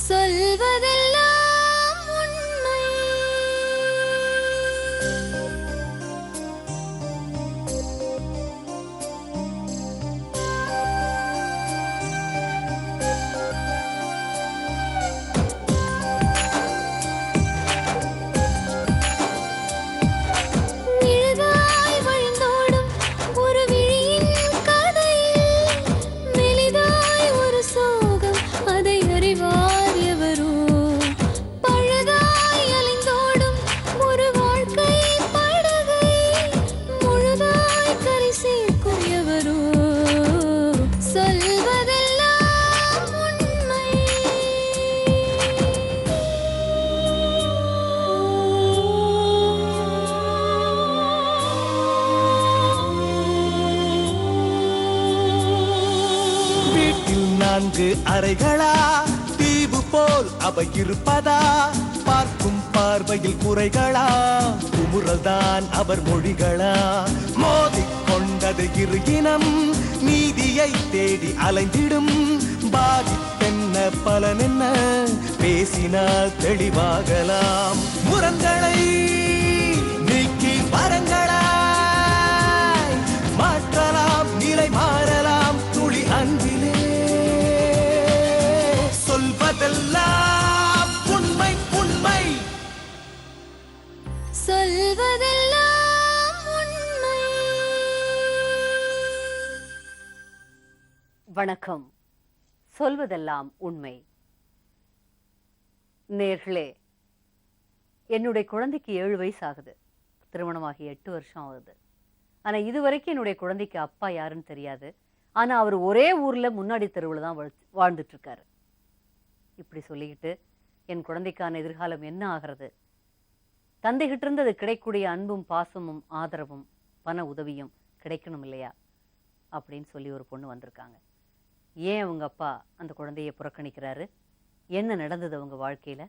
சொல்வதெல்லாம் உண்மை. நிழலாய் வழிந்தோடும் ஒரு விழியின் கதையில் மெலிதாய் ஒரு சோகம், அதை அறிவார் எவரோ. பழுதாய் அலைந்தோடும் ஒரு வாழ்க்கை படகை முழுதாய் கரை சேர்க்கும் எவரோ. சொல்வதெல்லாம் உண்மை. வீட்டில் 4 அறைகளா, தீவு போல் அவை இருப்பதா? பார்க்கும் பார்வையில் குறைகளா, குமுறல்தான் அவர் மொழிகளா? மோதிக்கொண்டது இரு இனம், நீதியை தேடி அலைந்திடும். பாதிப்பென்ன பலனென்ன, பேசினால் தெளிவாகலாம். முரண்களை நீக்கி வரங்களாய் மாற்றலாம், நிலை மாறலாம் துளி அன்பிலே. சொல்வதெல்லாம் உண்மை உண்மை. சொல்வதெல்லாம் உண்மை. வணக்கம். சொல்வதெல்லாம் உண்மை. நேர்களே, என்னுடைய குழந்தைக்கு 7 வயசு ஆகுது. திருமணமாகி 8 வருஷம் ஆகுது. ஆனா இதுவரைக்கும் என்னுடைய குழந்தைக்கு அப்பா யாருன்னு தெரியாது. ஆனா அவர் ஒரே ஊர்ல முன்னாடி தெருவில் தான் வாழ்ந்துட்டு இருக்காரு. இப்படி சொல்லிக்கிட்டு என் குழந்தைக்கான எதிர்காலம் என்ன ஆகிறது, தந்தைகிட்ட இருந்து அது கிடைக்கக்கூடிய அன்பும் பாசமும் ஆதரவும் பண உதவியும் கிடைக்கணும் இல்லையா அப்படின்னு சொல்லி ஒரு பொண்ணு வந்திருக்காங்க. ஏன் அவங்க அப்பா அந்த குழந்தைய புறக்கணிக்கிறாரு, என்ன நடந்தது அவங்க வாழ்க்கையில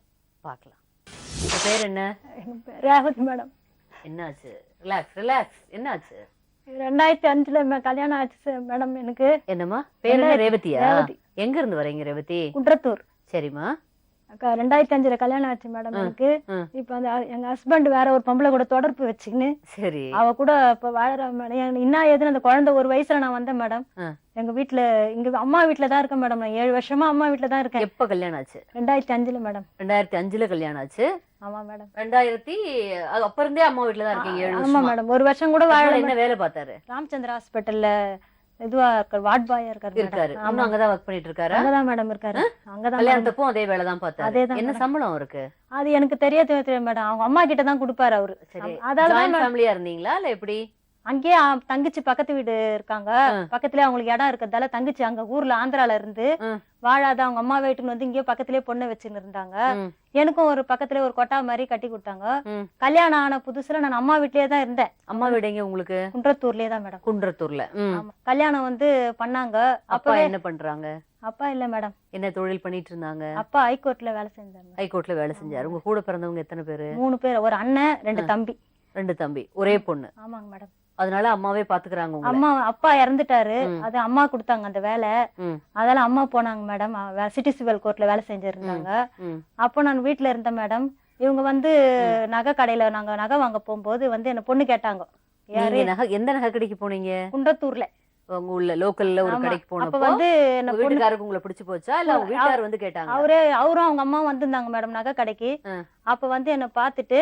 பார்க்கலாம். உங்க பேர் என்ன? ரேவதி மேடம். என்னாச்சு? Relax relax. என்னாச்சு? 2005 கல்யாணம் ஆச்சு மேடம் எனக்கு. என்னம்மா பேர் என்ன? ரேவதியா? ரேவதி. எங்க இருந்து வரீங்க ரேவதி? குன்றத்தூர். சரிம்மா. 2005 கல்யாணம் ஆச்சு மேடம் எனக்கு. இப்ப அந்த எங்க ஹஸ்பண்ட் வேற ஒரு பொம்பளை கூட தொடர்பு வச்சுக்கின்னு சரி அவ கூட இப்ப வாழற மேடம். என்ன ஏதுன்னு அந்த குழந்தை 1 வயசுல நான் வந்தேன் மேடம். எங்க வீட்டுல இங்க அம்மா வீட்டுல தான் இருக்கேன் மேடம். நான் 7 வருஷமா அம்மா வீட்டுல தான் இருக்கேன். எப்ப கல்யாணம் ஆச்சு? 2005 மேடம். 2005 கல்யாணம் ஆச்சு. ஆமா மேடம். 2000 அப்ப இருந்தே அம்மா வீட்டுல தான் இருக்கீங்க 7 வருஷம். ஆமா மேடம். 1 வருஷம் கூட வாழ. என்ன வேலை பார்த்தாரு? ராமச்சந்திர ஹாஸ்பிட்டல்ல இதுவா இருக்காரு, வார்ட் பாயா இருக்காரு. இன்னும் அங்கதான் ஒர்க் பண்ணிட்டு இருக்காரு. அங்கதான் மேடம் இருக்காரு. அங்கதான். கல்யாணத்துக்கும் அதே வேலை தான் பார்த்தாரு. அதேதான். என்ன சம்பளம் இருக்கு? அது எனக்கு தெரியாது மேடம். அவங்க அம்மா கிட்ட தான் கொடுப்பாரு அவரு. சரி. அதாவது ஃபேமிலியா இருந்தீங்களா இல்ல எப்படி? அங்கேயே தங்கச்சி பக்கத்து வீடு இருக்காங்க. பக்கத்துலயே அவங்களுக்கு இடம் இருக்கிறதால தங்கச்சி அங்க ஊர்ல ஆந்திரால இருந்து வாழாத அவங்க அம்மா வீட்டுன்னு வந்து இங்கேயே பக்கத்திலேயே பொண்ணை வச்சுன்னு இருந்தாங்க. எனக்கும் ஒரு பக்கத்துல ஒரு கொட்டா மாதிரி கட்டி கொடுத்தாங்க. கல்யாணம் ஆன புதுசுல நான் அம்மா வீட்லயே தான் இருந்தேன். அம்மா வீடு எங்க உங்களுக்கு? குன்றத்தூர்லயே தான் மேடம். குன்றத்தூர்ல. கல்யாணம் வந்து பண்ணாங்க. அப்பா என்ன பண்றாங்க? அப்பா இல்ல மேடம். என்ன தொழில் பண்ணிட்டு இருந்தாங்க? அப்பா ஹைகோர்ட்ல வேலை செஞ்சாங்க. ஹைகோர்ட்ல வேலை செஞ்சாரு. உங்க கூட பிறந்தவங்க எத்தனை பேரு? 3 பேர். ஒரு அண்ணன், 2 தம்பி. 2 தம்பி, ஒரே பொண்ணு. ஆமாங்க மேடம். அதனால அம்மாவே பாத்துக்கிறாங்க. அம்மா அப்பா இறந்துட்டாரு. அது அம்மா கொடுத்தாங்க அந்த வேலை. அதனால அம்மா போனாங்க மேடம். சிட்டி சிவில் கோர்ட்ல வேலை செஞ்சிருந்தாங்க. அப்போ நான் வீட்டுல இருந்தேன் மேடம். இவங்க வந்து நகை கடையில நாங்க நகை வாங்க போகும்போது வந்து என்ன பொண்ணு கேட்டாங்க. எந்த நகை கடைக்கு போனீங்க? குன்றத்தூர்ல. உங்க உள்ள லோக்கல்ல ஒரு கடைக்கு போனப்போ அப்ப வந்து என்ன வீட்டுக்காரருக்கு உங்களை பிடிச்சு போச்சா இல்ல உங்க வீட்டுக்காரர் வந்து கேட்டாங்க? அவரும் அவங்க அம்மா வந்திருந்தாங்க மேடம் நகை கடைக்கு. அப்ப வந்து என்ன பாத்துட்டு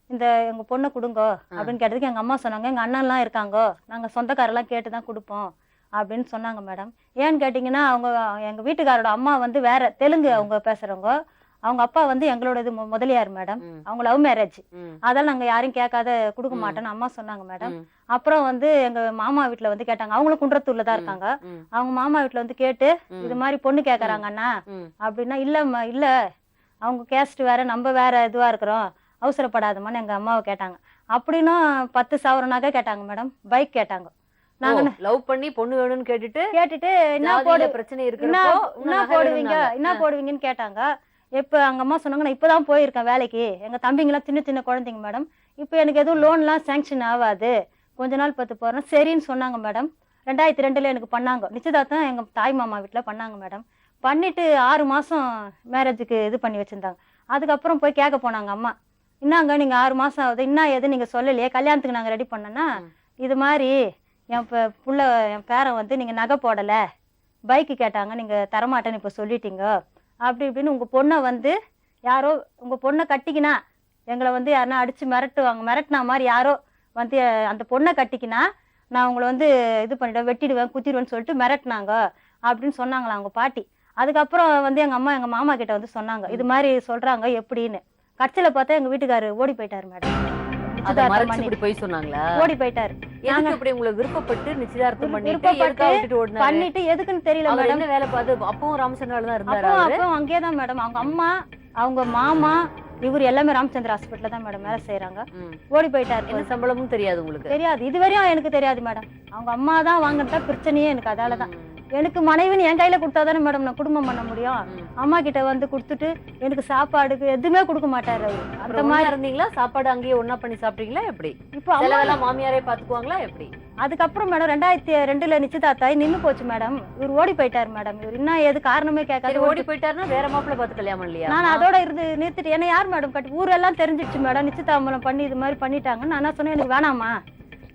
இந்த எங்க பொண்ணை கொடுங்க அப்படின்னு கேட்டதுக்கு எங்க அம்மா சொன்னாங்க, எங்க அண்ணன் எல்லாம் இருக்காங்க, நாங்க சொந்தக்காரெல்லாம் கேட்டுதான் கொடுப்போம் அப்படின்னு சொன்னாங்க மேடம். ஏன்னு கேட்டீங்கன்னா அவங்க எங்க வீட்டுக்காரோட அம்மா வந்து வேற தெலுங்கு அவங்க பேசுறவங்க. அவங்க அப்பா வந்து எங்களோட இது முதலியார் மேடம். அவங்க லவ் மேரேஜ். அதெல்லாம் நாங்க யாரையும் கேட்காத கொடுக்க மாட்டோம்னு அம்மா சொன்னாங்க மேடம். அப்புறம் வந்து எங்க மாமா வீட்டுல வந்து கேட்டாங்க. அவங்களும் குன்றத்தூர்ல தான் இருக்காங்க. அவங்க மாமா வீட்டுல வந்து கேட்டு இது மாதிரி பொண்ணு கேக்குறாங்க அண்ணா அப்படின்னா, இல்லம்மா இல்ல அவங்க கேஸ்ட் வேற, நம்ம வேற இதுவா இருக்கிறோம், அவசரப்படாதமான்னு எங்க அம்மாவை கேட்டாங்க. அப்படின்னா 10,000 நகை கேட்டாங்க மேடம். பைக் கேட்டாங்க. நாங்க லவ் பண்ணி பொண்ணு வேணும்னு கேட்டுட்டு என்ன போடு பிரச்சனை இருக்கு, என்ன போடுவீங்கன்னு கேட்டாங்க. இப்ப எங்க அம்மா சொன்னாங்க, நான் இப்பதான் போயிருக்கேன் வேலைக்கு. எங்க தம்பிங்கெல்லாம் சின்ன சின்ன குழந்தைங்க மேடம். இப்ப எனக்கு எதுவும் லோன்லாம் சாங்ஷன் ஆகாது, கொஞ்ச நாள் பார்த்து போறேன் சரின்னு சொன்னாங்க மேடம். 2002 எனக்கு பண்ணாங்க நிச்சயதார்த்தம். எங்க தாய் மாமா வீட்டுல பண்ணாங்க மேடம். பண்ணிட்டு 6 மாசம் மேரேஜுக்கு இது பண்ணி வச்சிருந்தாங்க. அதுக்கப்புறம் போய் கேட்க போனாங்க அம்மா, என்னங்க நீங்க 6 மாசம் ஆகுது, என்ன எது நீங்க சொல்லலையே, கல்யாணத்துக்கு நாங்க ரெடி பண்ணோன்னா, இது மாதிரி என் பேரன் வந்து நீங்க நகை போடல, பைக்கு கேட்டாங்க, நீங்க தரமாட்டேன்னு இப்ப சொல்லிட்டீங்க, அப்படி இப்படின்னு உங்க பொண்ணை வந்து யாரோ உங்க பொண்ணை கட்டிக்கினா எங்களை வந்து யாருன்னா அடிச்சு மிரட்டுவாங்க, மிரட்டினா மாதிரி யாரோ வந்து அந்த பொண்ணை கட்டிக்கினா நான் உங்களை வந்து இது பண்ணிடுவேன், வெட்டிடுவேன், குத்திடுவேன்னு சொல்லிட்டு மிரட்டினாங்க அப்படின்னு சொன்னாங்களா அவங்க பாட்டி. அதுக்கப்புறம் வந்து எங்க அம்மா எங்க மாமா கிட்ட வந்து சொன்னாங்க, இது மாதிரி சொல்றாங்க எப்படின்னு. கட்சியில பார்த்தா எங்க வீட்டுக்காரரு ஓடி போயிட்டாரு மேடம். அத மறைச்சு இப்படி போய் சொன்னாங்களா? ஓடி போயிட்டாரு. எதுக்கு இப்படி உங்களுக்கு விருப்பப்பட்டு நிச்சயதார்த்தம் பண்ணிட்டு எதுக்குன்னு தெரியல மேடம். என்ன வேலை பார்த்து அப்பவும் ராமச்சந்திரால தான் இருந்தாரு. அப்பவும் அங்கேதான் மேடம். அவங்க அம்மா அவங்க மாமா இவர் எல்லாமே ராமச்சந்திர ஹாஸ்பிட்டல்ல தான் மேடம் வேலை செய்யறாங்க. ஓடி போயிட்டாரு. என்ன சம்பளமும் தெரியாது உங்களுக்கு? தெரியாது, இதுவரையும் எனக்கு தெரியாது மேடம். அவங்க அம்மா தான் வாங்கினதா பிரச்சனையே எனக்கு. அதாலதான் எனக்கு மனைவின்னு என் கையில கொடுத்தாதானே மேடம் நான் குடும்பம் பண்ண முடியும். அம்மா கிட்ட வந்து கொடுத்துட்டு எனக்கு சாப்பாடுக்கு எதுவுமே கொடுக்க மாட்டாரு அவரு. அந்த மாதிரி இருந்தீங்களா? சாப்பாடு அங்கேயே ஒன்னா பண்ணி சாப்பிட்டீங்களா எப்படி? இப்போ அம்மா மாமியாரே பாத்துக்குவாங்களா எப்படி? அதுக்கப்புறம் மேடம் 2002 நிச்சயதார்த்தாய் நின்னு போச்சு மேடம். இவர் ஓடி போயிட்டாரு மேடம். இவர் என்ன ஏது காரணமே கேட்காது ஓடி போயிட்டாருன்னா வேற மாப்பிள்ளை பார்த்து கல்யாணம் இல்லையா? நான் அதோட இருந்து நிறுத்திட்டு என்ன யார் மேடம் கட்டி ஊரெல்லாம் தெரிஞ்சிடுச்சு மேடம். நிச்சயதாம்பலம் பண்ணி இது மாதிரி பண்ணிட்டாங்க. நான் என்ன சொன்னேன், எனக்கு வேணாமா,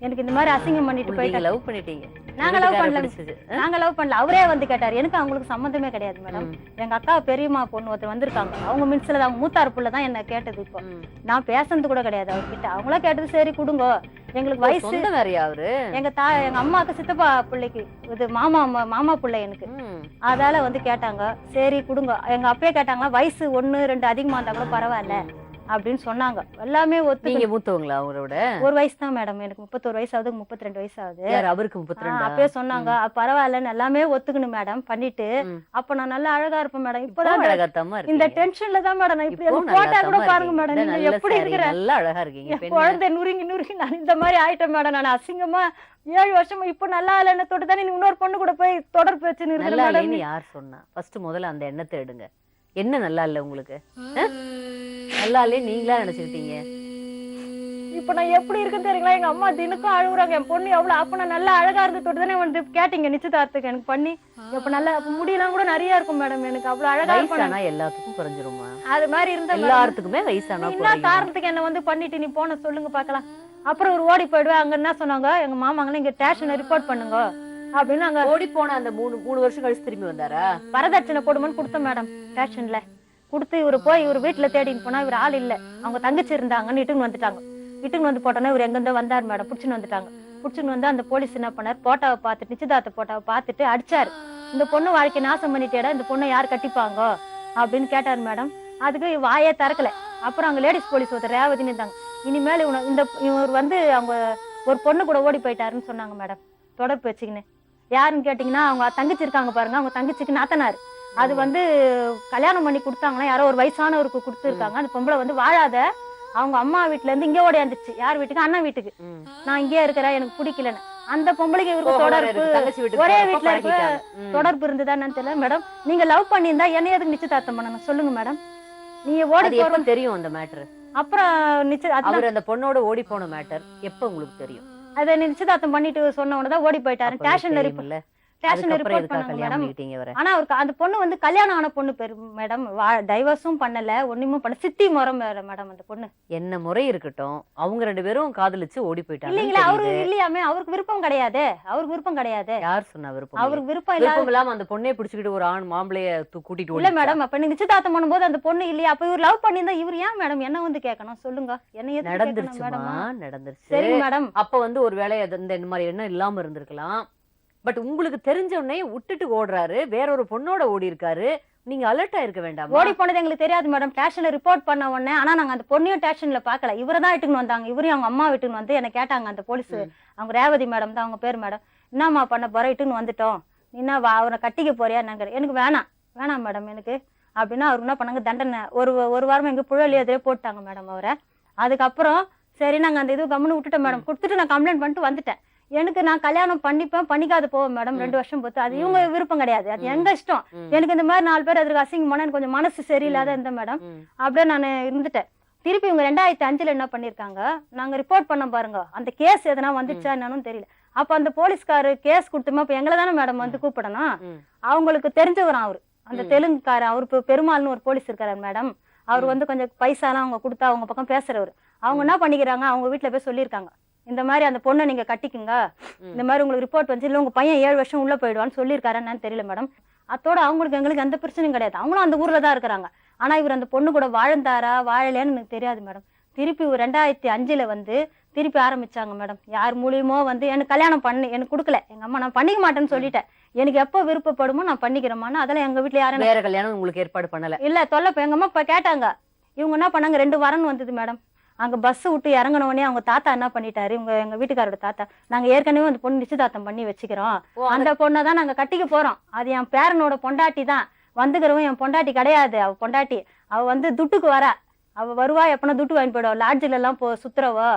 எனக்கு இந்த மாதிரி அசிங்கம் பண்ணிட்டு போயிட்டு. லவ் பண்ணிட்டீங்க? நாங்க லவ் பண்ணல. அவரே வந்து கேட்டாரு. எனக்கு அவங்களுக்கு சம்மந்தமே கிடையாது மேடம். எங்க அக்கா பெரியம்மா பொண்ணு ஒருத்தர் வந்திருக்காங்க. அவங்க மின்சில அவங்க மூத்தார் புள்ள தான் என்ன கேட்டது. இப்போ நான் பேசுனது கூட கிடையாது அவர்கிட்ட. அவங்களா கேட்டது சரி கொடுங்க, எங்களுக்கு வயசு வேறையா அவரு. எங்க அம்மாவுக்கு சித்தப்பா பிள்ளைக்கு இது மாமா பிள்ளை எனக்கு. அதால வந்து கேட்டாங்க, சரி கொடுங்க. எங்க அப்பயே கேட்டாங்களா, வயசு 1 2 அதிகமா இருந்தா கூட பரவாயில்ல அப்படின்னு சொன்னாங்க. எல்லாமே நீங்க மூத்தவங்களா? அவரோட ஒரு வயசு தான் மேடம். எனக்கு 31 வயசு ஆகுது, 32 வயசு ஆகுது. அவருக்கு 32. அப்பயே சொன்னாங்க பரவாயில்லன்னு எல்லாமே ஒத்துக்கணும் மேடம் பண்ணிட்டு. அப்ப நான் நல்லா அழகா இருப்பேன் மேடம். இப்பதான் அழகாத்தமா இருக்கு. இந்த டென்ஷன்ல தான் மேடம் நான் இப்படி போட்டா கூட பாருங்க மேடம், நீங்க எப்படி இருக்கிற நல்லா அழகா இருக்கீங்க. குழந்தை நுறுங்கி நான் இந்த மாதிரி ஆயிட்டேன் மேடம். நான் அசிங்கமா 7 வருஷமா இப்ப நல்லா இல்லைன்னு தொட்டு தானே இன்னொரு பொண்ணு கூட போய் தொடர்பு வச்சு இருக்கேன். யார் சொன்னா? ஃபர்ஸ்ட் முதல்ல அந்த எண்ணத்தை எடுங்க. என்ன நல்லா இல்ல உங்களுக்கு? நல்லா இல்ல நீங்களா நினைச்சுக்கிட்டீங்க. இப்ப நான் எப்படி இருக்குன்னு தெரியுங்களா? எங்க அம்மா தினக்கும் அழுகுறாங்க, என் பொண்ணு எவ்வளவு அப்ப நான் நல்லா அழகா இருந்து தொட்டு தானே வந்து கேட்டீங்க நிச்சயதார்த்தத்துக்கு எனக்கு பண்ணி. இப்ப நல்லா முடியெல்லாம் கூட நிறைய இருக்கும் மேடம். எனக்கு அவ்வளவு அழகா வயசானா எல்லாத்துக்கும் குறைஞ்சிருமா? அது மாதிரி இருந்தா எல்லாத்துக்குமே வயசானா என்ன காரணத்துக்கு என்ன வந்து பண்ணிட்டு நீ போன சொல்லுங்க பாக்கலாம். அப்புறம் ஒரு ஓடி போயிடுவேன். அங்க என்ன சொன்னாங்க எங்க மாமாங்களே, இங்க ஸ்டேஷன்ல ரிப்போர்ட் பண்ணுங்க அப்படின்னு. அங்க ஓடி போன அந்த 3 வருஷம் கழிச்சு திரும்பி வந்தாரா? வரதட்சணை போடுமோன்னு கொடுத்தோம் மேடம் ஸ்டேஷன்ல. கொடுத்து இவரு போய் இவர் வீட்டுல தேடின்னு போனா இவர் ஆள் இல்ல, அவங்க தங்கச்சி இருந்தாங்கன்னு இட்டுன்னு வந்துட்டாங்க. இட்டுன்னு வந்து போட்டோன்னா இவர் எங்கிருந்தோ வந்தார் மேடம். புடிச்சுன்னு வந்துட்டாங்க. புடிச்சுன்னு வந்து அந்த போலீஸ் என்ன பண்ணார், போட்டோவை பார்த்துட்டு நிச்சயதார்த்த போட்டோவை பார்த்துட்டு அடிச்சாரு. இந்த பொண்ணு வாழ்க்கை நாசம் பண்ணிட்டேடா, இந்த பொண்ணை யார் கட்டிப்பாங்க அப்படின்னு கேட்டாரு மேடம். அதுக்கு வாயே திறக்கல. அப்புறம் அங்க லேடிஸ் போலீஸ் ஒருத்தர் ரேவதின்னு இருந்தாங்க. இனிமேல் இவர் வந்து அவங்க ஒரு பொண்ணு கூட ஓடி போயிட்டாருன்னு சொன்னாங்க மேடம். தொடர்பு வச்சுக்கின்னு யாருன்னு கேட்டீங்கன்னா அவங்க தங்கச்சி இருக்காங்க பாருங்க, அவங்க தங்கச்சிக்கு நாத்தனார். அது வந்து கல்யாணம் பண்ணி கொடுத்தாங்களா, யாரோ ஒரு வயசானவருக்கு கொடுத்துருக்காங்க. அந்த பொம்பளை வந்து வாழாத அவங்க அம்மா வீட்டுல இருந்து இங்கே ஓடியாந்துச்சு. யார் வீட்டுக்கு? அண்ணா வீட்டுக்கு. நான் இங்கே இருக்கிறேன், எனக்கு பிடிக்கலன்னு. அந்த பொம்பளைக்கு இவருக்கு தொடர்பு ஒரே வீட்டுல இருக்க தொடர்பு இருந்ததான்னு தெரியல மேடம். நீங்க லவ் பண்ணியிருந்தா என்ன எதுக்கு நிச்சயதார்த்தம் பண்ணணும் சொல்லுங்க மேடம். நீங்க ஓடி போறோம் தெரியும் அந்த மேட்டர். அப்புறம் அவர் அந்த பொண்ணோட ஓடி போன மேட்டர் எப்ப உங்களுக்கு தெரியும்? அதை நிச்சயதார்த்தம் பண்ணிட்டு சொன்ன உடனே ஓடி போயிட்டாரு. ஸ்டேஷன்ல ரிப்போர்ட் பண்ணாங்க மேடம். ஆனா அவருக்கு அந்த பொண்ணு வந்து கல்யாணம் ஆன பொண்ணு பேரு மேடம். டைவர்ஸும் பண்ணல, ஒண்ணுமே பண்ண. சித்தி முறை மேடம் அந்த பொண்ணு. என்ன முறை இருக்கட்டும், அவங்க 2 பேரும் காதலிச்சு ஓடி போயிட்டாங்க. இல்லீங்களா? அவரு இல்லையாமே, அவருக்கு விருப்பம் கிடையாது. அவருக்கு விருப்பம் கிடையாது. யார் சொன்னா விருப்பம்? அவருக்கு விருப்பம் இல்லாம அந்த பொண்ணே பிடிச்சிக்கிட்டு ஒரு ஆண் மாம்பளைய கூட்டிட்டு இல்ல மேடம். அப்ப நீங்க நிச்சயதார்த்தம் பண்ணும்போது அந்த பொண்ணு இல்லையா? அப்ப இவர் லவ் பண்ணியிருந்தா இவர் ஏன் மேடம் என்ன வந்து கேட்கணும் சொல்லுங்க? என்ன நடந்துருச்சு. சரி மேடம். அப்ப வந்து ஒரு வேளை இந்த மாதிரி எண்ணம் இல்லாம இருந்திருக்கலாம். பட் உங்களுக்கு தெரிஞ்ச உடனே விட்டுட்டு ஓடுறாரு, வேற ஒரு பொண்ணோட ஓடி இருக்காரு. நீங்க அலர்ட் ஆயிருக்க வேண்டாம்? ஓடி போனது எங்களுக்கு தெரியாது மேடம். ஸ்டேஷன்ல ரிப்போர்ட் பண்ண உடனே. ஆனா நாங்க அந்த பொண்ணையும் ஸ்டேஷன்ல பாக்கல. இவரதான் இட்டுன்னு வந்தாங்க. இவரையும் அவங்க அம்மா வீட்டுன்னு வந்து என்ன கேட்டாங்க அந்த போலீஸ். அவங்க ரேவதி மேடம் தான் அவங்க பேர் மேடம். என்னம்மா பண்ண போற, இட்டுன்னு வந்துட்டோம், என்ன அவரை கட்டிக்க போறியா? எனக்கு வேணாம் மேடம் எனக்கு அப்படின்னா அவர் என்ன பண்ணாங்க, தண்டனை ஒரு வாரம் எங்க புழலி எதிரே போட்டாங்க மேடம் அவரை. அதுக்கப்புறம் சரி நாங்க அந்த இது கம்முன்னு விட்டுட்டோம் மேடம். கொடுத்துட்டு நான் கம்ப்ளைண்ட் பண்ணிட்டு வந்துட்டேன். எனக்கு நான் கல்யாணம் பண்ணிக்காது போவேன் மேடம் 2 வருஷம் பொறுத்து. அது இவங்க விருப்பம் கிடையாது, அது எங்க இஷ்டம். எனக்கு இந்த மாதிரி 4 பேர் அதுக்கு அசிங்கம் பண்ண எனக்கு கொஞ்சம் மனசு சரியில்லாத இருந்த மேடம். அப்படியே நான் இருந்துட்டேன். திருப்பி இவங்க 2005 என்ன பண்ணிருக்காங்க, நாங்க ரிப்போர்ட் பண்ண பாருங்க, அந்த கேஸ் எதனா வந்துச்சா என்னன்னு தெரியல. அப்ப அந்த போலீஸ்காரு கேஸ் கொடுத்துமா, அப்ப எங்களை தானே மேடம் வந்து கூப்பிடணும். அவங்களுக்கு தெரிஞ்சவரான் அவரு. அந்த தெலுங்குக்காரர், அவர் பெருமாள்னு ஒரு போலீஸ் இருக்காரு மேடம், அவர் வந்து கொஞ்சம் பைசாலாம் அவங்க கொடுத்தா அவங்க பக்கம் பேசுறவர். அவங்க என்ன பண்ணிக்கிறாங்க, அவங்க வீட்டுல போய் சொல்லியிருக்காங்க, இந்த மாதிரி அந்த பொண்ணை நீங்க கட்டிக்குங்க, இந்த மாதிரி உங்களுக்கு ரிப்போர்ட் வந்து இல்லை உங்க பையன் 7 வருஷம் உள்ள போயிடுவான்னு சொல்லியிருக்காருன்னு தெரியல மேடம். அதோட அவங்களுக்கு எங்களுக்கு எந்த பிரச்சனையும் கிடையாது, அவங்களும் அந்த ஊர்ல தான் இருக்கிறாங்க. ஆனா இவர் அந்த பொண்ணு கூட வாழ்ந்தாரா வாழலையான்னு எனக்கு தெரியாது மேடம். திருப்பி 2005 வந்து திருப்பி ஆரம்பிச்சாங்க மேடம். யார் மூலியமோ வந்து எனக்கு கல்யாணம் பண்ணி எனக்கு கொடுக்கல எங்க அம்மா, நான் பண்ணிக்க மாட்டேன்னு சொல்லிட்டேன். எனக்கு எப்போ விருப்பப்படுமோ நான் பண்ணிக்கிறேம்மான்னு. அதெல்லாம் எங்க வீட்டுல யாரும் வேற கல்யாணம் உங்களுக்கு ஏற்பாடு பண்ணல? இல்ல தொல்லை. எங்க அம்மா இப்ப கேட்டாங்க, இவங்க என்ன பண்ணாங்க, 2 வரன் வந்தது மேடம். அங்க பஸ் விட்டு இறங்கினோடனே அவங்க தாத்தா என்ன பண்ணிட்டாரு, எங்க வீட்டுக்காரோட தாத்தா, நாங்க ஏற்கனவே அந்த பொண்ணு நிச்சயதார்த்தம் பண்ணி வச்சுக்கிறோம், அந்த பொண்ணை தான் நாங்க கட்டிக்க போறோம், அது என் பேரனோட பொண்டாட்டி தான், வந்துக்கிறவன் என் பொண்டாட்டி கிடையாது, அவ பொண்டாட்டி, அவ வந்து துட்டுக்கு வரா, அவ வருவா எப்பனா துட்டு வாங்கி போயிடுவா, லாட்ஜில எல்லாம் சுத்துறவோ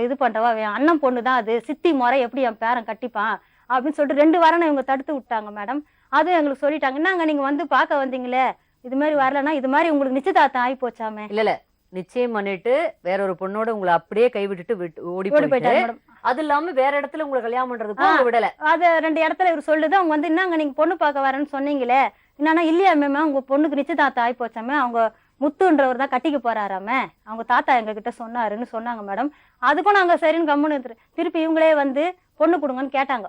இது பண்றவா, என் அண்ணன் பொண்ணு தான் அது, சித்தி முறை எப்படி என் பேரன் கட்டிப்பான் அப்படின்னு சொல்லிட்டு 2 வரனை இவங்க தடுத்து விட்டாங்க மேடம். அதுவும் எங்களுக்கு சொல்லிட்டாங்க, என்னங்க நீங்க வந்து பார்க்க வந்தீங்களே, இது மாதிரி வரலன்னா இது மாதிரி உங்களுக்கு நிச்சயதார்த்தம் ஆகி போச்சாமே. இல்ல நிச்சயம் பண்ணிட்டு வேற ஒரு பொண்ணோட உங்களை அப்படியே கைவிட்டுட்டு ஓடி போயிட்டாரு மேடம். அது இல்லாம வேற இடத்துல உங்களை கல்யாணம் பண்றதுக்கு அவங்க விடல. அது 2 இடத்துல இவர் சொல்லுது, அவங்க வந்து என்னங்க நீங்க பொண்ணு பார்க்க வரேன்னு சொன்னீங்களே, என்னன்னா இல்லையா மேம் உங்க பொண்ணுக்கு நிச்சயதார்த்தம் ஆகி போச்சாமே, அவங்க முத்துன்றவர் தான் கட்டிக்க போறாராமே, அவங்க தாத்தா எங்க கிட்ட சொன்னாருன்னு சொன்னாங்க மேடம். அதுக்கும் நாங்க சரின்னு கம்முன்னு திருப்பி இவங்களே வந்து பொண்ணு கொடுங்கன்னு கேட்டாங்க.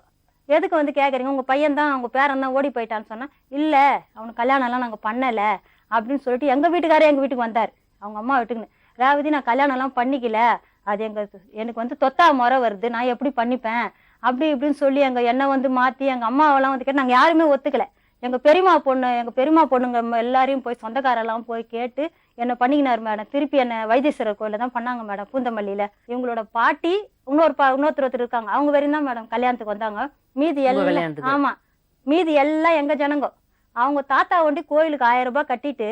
எதுக்கு வந்து கேக்குறீங்க, உங்க பையன் தான் உங்க பேரன் தான் ஓடி போயிட்டான்னு சொன்னா, இல்ல அவனுக்கு கல்யாணம் எல்லாம் நாங்க பண்ணல அப்படின்னு சொல்லிட்டு எங்க வீட்டுக்காரே எங்க வீட்டுக்கு வந்தாரு, அவங்க அம்மா வீட்டுக்குன்னு. ரேவதி நான் கல்யாணம் எல்லாம் பண்ணிக்கல, அது எனக்கு வந்து தொத்தா முறை வருது, நான் எப்படி பண்ணிப்பேன் அப்படி இப்படின்னு சொல்லி என்ன வந்து மாத்தி எங்க அம்மாவெல்லாம் வந்து கேட்டு நாங்க யாருமே ஒத்துக்கல. எங்க பெரியம்மா பொண்ணுங்க எல்லாரையும் போய் சொந்தக்காரெல்லாம் போய் கேட்டு என்ன பண்ணிக்கினாரு மேடம். திருப்பி என்ன வைத்தீஸ்வரர் கோயில தான் பண்ணாங்க மேடம், பூந்தமல்லியில. இவங்களோட பாட்டி இன்னொருத்தர் இருக்காங்க, அவங்க வரையும் தான் மேடம் கல்யாணத்துக்கு வந்தாங்க. மீதி எல்லாம் ஆமா, மீதி எல்லாம் எங்க ஜனங்க. அவங்க தாத்தா ஒண்டி கோயிலுக்கு 1000 ரூபாய் கட்டிட்டு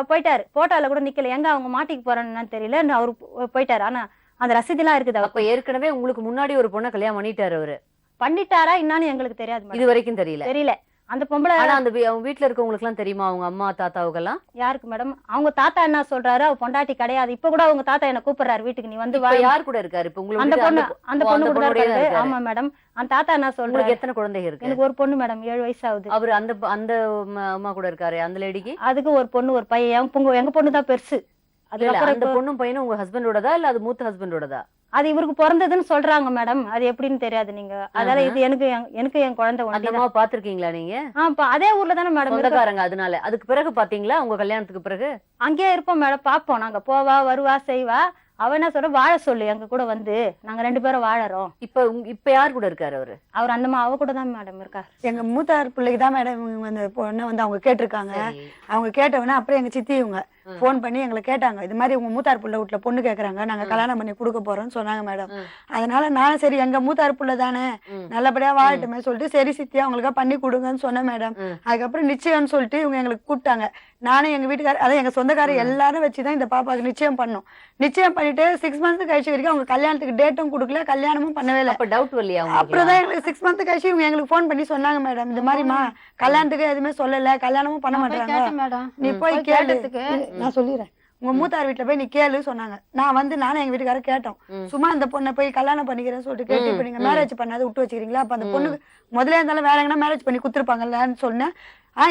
போயிட்டாரு, போட்டோல கூட நிக்கல, எங்க அவங்க மாட்டிக்கு போறேன்னு தெரியல, அவரு போயிட்டாரு. ஆனா அந்த ரசீதி எல்லாம் இருக்குது. அப்ப ஏற்கனவே உங்களுக்கு முன்னாடி ஒரு பொண்ணை கல்யாணம் பண்ணிட்டாரு அவரு. பண்ணிட்டாரா என்னன்னு எங்களுக்கு தெரியாது, இது வரைக்கும் தெரியல. அந்த பொம்பளை அந்த அவங்க வீட்டுல இருக்கவங்களுக்கு எல்லாம் தெரியுமா, அவங்க அம்மா தாத்தாவுக்கு எல்லாம்? யாருக்கு மேடம், அவங்க தாத்தா என்ன சொல்றாரு, அவ பொண்டாட்டி கிடையாது. இப்ப கூட அவங்க தாத்தா என்ன கூப்பிடுறாரு வீட்டுக்கு, நீ வந்து யார் கூட இருக்காரு இப்ப உங்களுக்கு? அந்த பொண்ணு கூட இருக்காரு. ஆமா மேடம். அந்த தாத்தா என்ன சொல்றாரு, எத்தனை குழந்தைங்க இருக்கு? எனக்கு ஒரு பொண்ணு மேடம், 7 வயசு ஆகுது. அவரு அந்த அம்மா கூட இருக்காரு, அந்த லேடிக்கு? அதுக்கு ஒரு பொண்ணு ஒரு பையன், எங்க பொண்ணு தான் பெருசு. அந்த பொண்ணும் பையனும் உங்க ஹஸ்பண்டோடதா இல்ல அது மூத்த ஹஸ்பண்டோடதா? அது இவருக்கு பிறந்ததுன்னு சொல்றாங்க மேடம், அது எப்படின்னு தெரியாது. நீங்க அதால இது எனக்கு என் குழந்தை ஒண்ணு பாத்துருக்கீங்களா நீங்க? அதே ஊர்ல தானே மேடம் சொந்தக்காரங்க. அதனால அதுக்கு பிறகு பாத்தீங்களா உங்க கல்யாணத்துக்கு பிறகு? அங்கேயே இருப்போம் மேடம், பாப்போம் நாங்க, போவா வருவா செய்வா. அவ என்ன சொல்ற, வாழ சொல்லு எங்க கூட வந்து, நாங்க 2 பேரும் வாழறோம். இப்ப யார் கூட இருக்காரு அவரு? அவர் அந்த அவ கூட தான் மேடம் இருக்காரு. எங்க மூத்தார் பிள்ளைக்கு தான் மேடம் அந்த பொண்ணை வந்து அவங்க கேட்டிருக்காங்க. அவங்க கேட்டவொடனே அப்புறம் எங்க சித்தி இவங்க போன் பண்ணி எங்களை கேட்டாங்க, இது மாதிரி உங்க மூத்தார் பிள்ளை வீட்டுல பொண்ணு கேக்குறாங்க, நாங்க கல்யாணம் பண்ணி கொடுக்க போறோம்னு சொன்னாங்க மேடம். அதனால நானும் சரி எங்க மூத்தார் பிள்ளை தானே நல்லபடியா வாழட்டுமே சொல்லிட்டு சரி சித்தி அவங்களுக்கா பண்ணி கொடுங்கன்னு சொன்னேன் மேடம். அதுக்கப்புறம் நிச்சயம்னு சொல்லிட்டு இவங்க எங்களுக்கு கூப்பிட்டாங்க. நானும் எங்க வீட்டுக்காரர், அதான் எங்க சொந்தக்காரர் எல்லாரும் வச்சுதான் இந்த பாப்பாவுக்கு நிச்சயம் பண்ணோம். நிச்சயம் பண்ணிட்டு 6 மந்த்ஸ் கழிச்சு வரைக்கும் அவங்க கல்யாணத்துக்கு டேட்டும் கொடுக்கல, கல்யாணமும் பண்ணவே இல்லை. அப்புறம் தான் எங்களுக்கு 6 மந்த் கழிச்சு இவங்க எங்களுக்கு போன் பண்ணி சொன்னாங்க மேடம், இந்த மாதிரிமா கல்யாணத்துக்கு எதுவுமே சொல்லல, கல்யாணமும் பண்ண மாட்டாங்க, நீ போய் கேளு. நான் சொல்லிடுறேன், உங்க மூத்தார் வீட்டுல போய் நீ கேளு சொன்னாங்க. நானும் எங்க வீட்டுக்காரர் கேட்டோம், சும்மா அந்த பொண்ணை போய் கல்யாணம் பண்ணிக்கிறேன்னு சொல்லிட்டு கேட்டு இப்ப நீங்க மேரேஜ் பண்ணாத விட்டு வச்சுக்கிறீங்களா, அப்ப அந்த பொண்ணுக்கு முதல்ல இருந்தாலும் வேற எங்கன்னா மேரேஜ் பண்ணி குடுத்துருப்பாங்கல்லன்னு சொன்னேன்.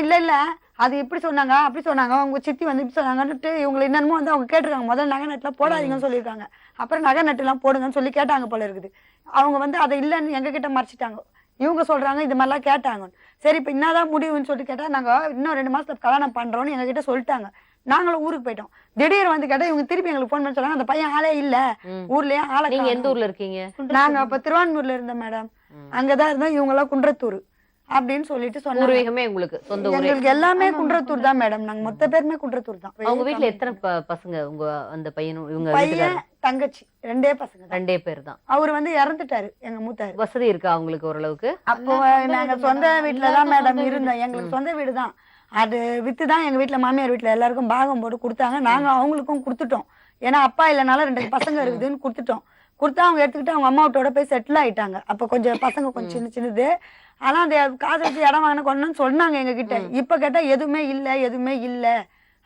இல்ல அது இப்படி சொன்னாங்க அப்படி சொன்னாங்க, அவங்க சித்தி வந்து இப்படி சொன்னாங்கன்னுட்டு இவங்களை என்னமோ வந்து அவங்க கேட்டிருக்காங்க. முதல்ல நகை நட்டுலாம் போடாதீங்கன்னு சொல்லியிருக்காங்க, அப்புறம் நகை நட்டு எல்லாம் போடுங்கன்னு சொல்லி கேட்டாங்க போல இருக்குது. அவங்க வந்து அதை இல்லைன்னு எங்க கிட்ட மறைச்சிட்டாங்க. இவங்க சொல்றாங்க இது மாதிரிலாம் கேட்டாங்க. சரி இப்ப என்னதான் முடிவுன்னு சொல்லிட்டு கேட்டா, நாங்க இன்னும் 2 மாசத்துல கல்யாணம் பண்றோம்னு எங்க கிட்ட சொல்லிட்டாங்க. நாங்களும் ஊருக்கு போயிட்டோம். திடீர் வந்து கேட்டா இவங்க திருப்பி எங்களுக்கு போன் பண்ணி சொன்னாங்க, அந்த பையன் ஆளே இல்ல ஊர்லயே. ஆளை நீங்க எந்த ஊர்ல இருக்கீங்க? நாங்க அப்ப திருவான்மூர்ல இருந்தோம் மேடம், அங்கதான் இருந்தா இவங்க எல்லாம் குன்றத்தூர் அப்படின்னு சொல்லிட்டு சொன்னாங்க. உங்களுக்கு சொந்த ஊர்? எங்களுக்கு எல்லாமே குன்றத்தூர் தான் மேடம், நாங்க மொத்த பேருமே குன்றத்தூர் தான். அவங்க வீட்டுல எத்தனை பசங்க? உங்க அந்த பையனும் இவங்க பையன் தங்கச்சி 2 பசங்க, 2 பேர் தான். அவரு வந்து இறந்துட்டாரு எங்க மூத்தாரு. வசதி இருக்கா அவங்களுக்கு ஓரளவுக்கு? அப்போ நாங்க சொந்த வீட்டுலதான் மேடம் இருந்தோம், எங்களுக்கு சொந்த வீடு தான். அது வித்துதான் எங்க வீட்டுல மாமியார் வீட்டுல எல்லாருக்கும் பாகம் போட்டு கொடுத்தாங்க. நாங்க அவங்களுக்கும் கொடுத்துட்டோம், ஏன்னா அப்பா இல்லைனால 2 பசங்க இருக்குதுன்னு கொடுத்துட்டோம். கொடுத்தா அவங்க எடுத்துக்கிட்டு அவங்க அம்மா வீட்டோட போய் செட்டில் ஆயிட்டாங்க. அப்ப கொஞ்சம் பசங்க கொஞ்சம் சின்னது. ஆனா அந்த காசு வச்சு இடம் வாங்கின கொண்டு சொன்னாங்க எங்க கிட்ட. இப்ப கேட்டா எதுவுமே இல்ல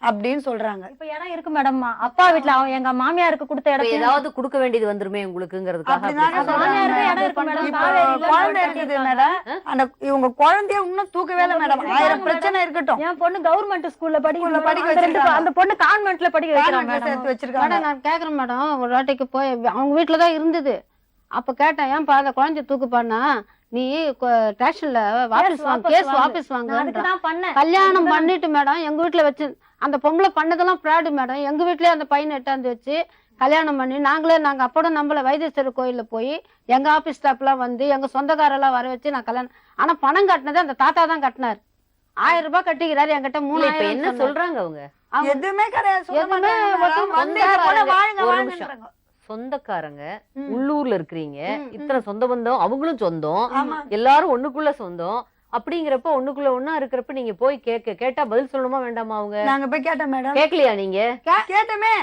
அப்படின்னு சொல்றாங்க. இப்ப இடம் இருக்கு மேடம், அப்பா வீட்டுல எங்க மாமியாருக்கு கொடுத்த இப்ப இடத்துல ஏதாவது கொடுக்க வேண்டியது வந்துருமே உங்களுக்குங்கிறதுக்காக அப்படிதாங்க அப்படி சொல்றாங்க. மாமியாருக்கு இடம் இருக்கு மேடம். இப்போ காவேரியில குழந்தை போட்டு இருக்குது வச்சிருக்காங்க. மேடம், அந்த இவங்க குழந்தைய இன்னும் தூக்கவே இல்லை மேடம். 1000 பிரச்சனை இருக்கட்டும். என் பொண்ணு கவர்மெண்ட் ஸ்கூல்ல படிக்க படிக்க வச்சிருக்காங்க. அந்த பொண்ணு கான்வென்ட்ல படிக்க வைக்கிறாங்க கான்வென்ட்ல சேர்த்து மேடம். வச்சிருக்காங்க. மேடம் நான் கேக்குறேன் மேடம், ஒரு வாட்டிக்கு போய் அவங்க வீட்டுல தான் இருந்தது. அப்ப கேட்டேன், ஏன்பா அந்த குழந்தைய தூக்குப்பான்னா, நீ ஸ்டேஷன்ல வாபஸ் வாங்க, கேஸ் வாபஸ் வாங்க. அதுக்கு தான் பண்ணேன். கல்யாணம் பண்ணிட்டு மேடம் எங்க வீட்டுல வச்சு அந்த பொம்பளை பண்ணதெல்லாம் ஃப்ராடு மேடம். எங்க வீட்லயே அந்த பையனை எட்டாந்து வச்சு கல்யாணம் பண்ணி நாங்க அப்போட நம்மள வைத்தீஸ்வரர் கோயில்ல போய் எங்க ஆபீஸ் ஸ்டாப்லாம் வந்து எங்க சொந்தக்காரெல்லாம் வர வச்சு நான் கல்யாணம். ஆனா பணம் கட்டினது அந்த தாத்தா தான் கட்டினார். 1000 ரூபாய் கட்டிக்கிறாரு என்கிட்ட. இல்ல, இப்ப 3000 என்ன சொல்றாங்க அவங்க? எதுவுமே கிடையாது, சொல்ல எதுவுமே மாட்டாங்க ஒருத்தவங்க மேடம். வந்து இந்த பொண்ணை வாழுங்க, ஒரு வாழுங்கன்றாங்க. சொந்தக்காரங்க உள்ளூர்ல இருக்கிறீங்க, இத்தனை சொந்த பந்தம், அவங்களும் சொந்தம், ஆமா. எல்லாரும் ஒண்ணுக்குள்ள சொந்தம். அப்படிங்கிறப்ப ஒண்ணுக்குள்ள ஒண்ணா இருக்கிறப்ப நீங்க போய் கேட்டா பதில் சொல்லணுமா வேண்டாமா? அவங்க நாங்க போய் கேட்டோம் மேடம். கேட்கலையா நீங்க? கேட்டோமே,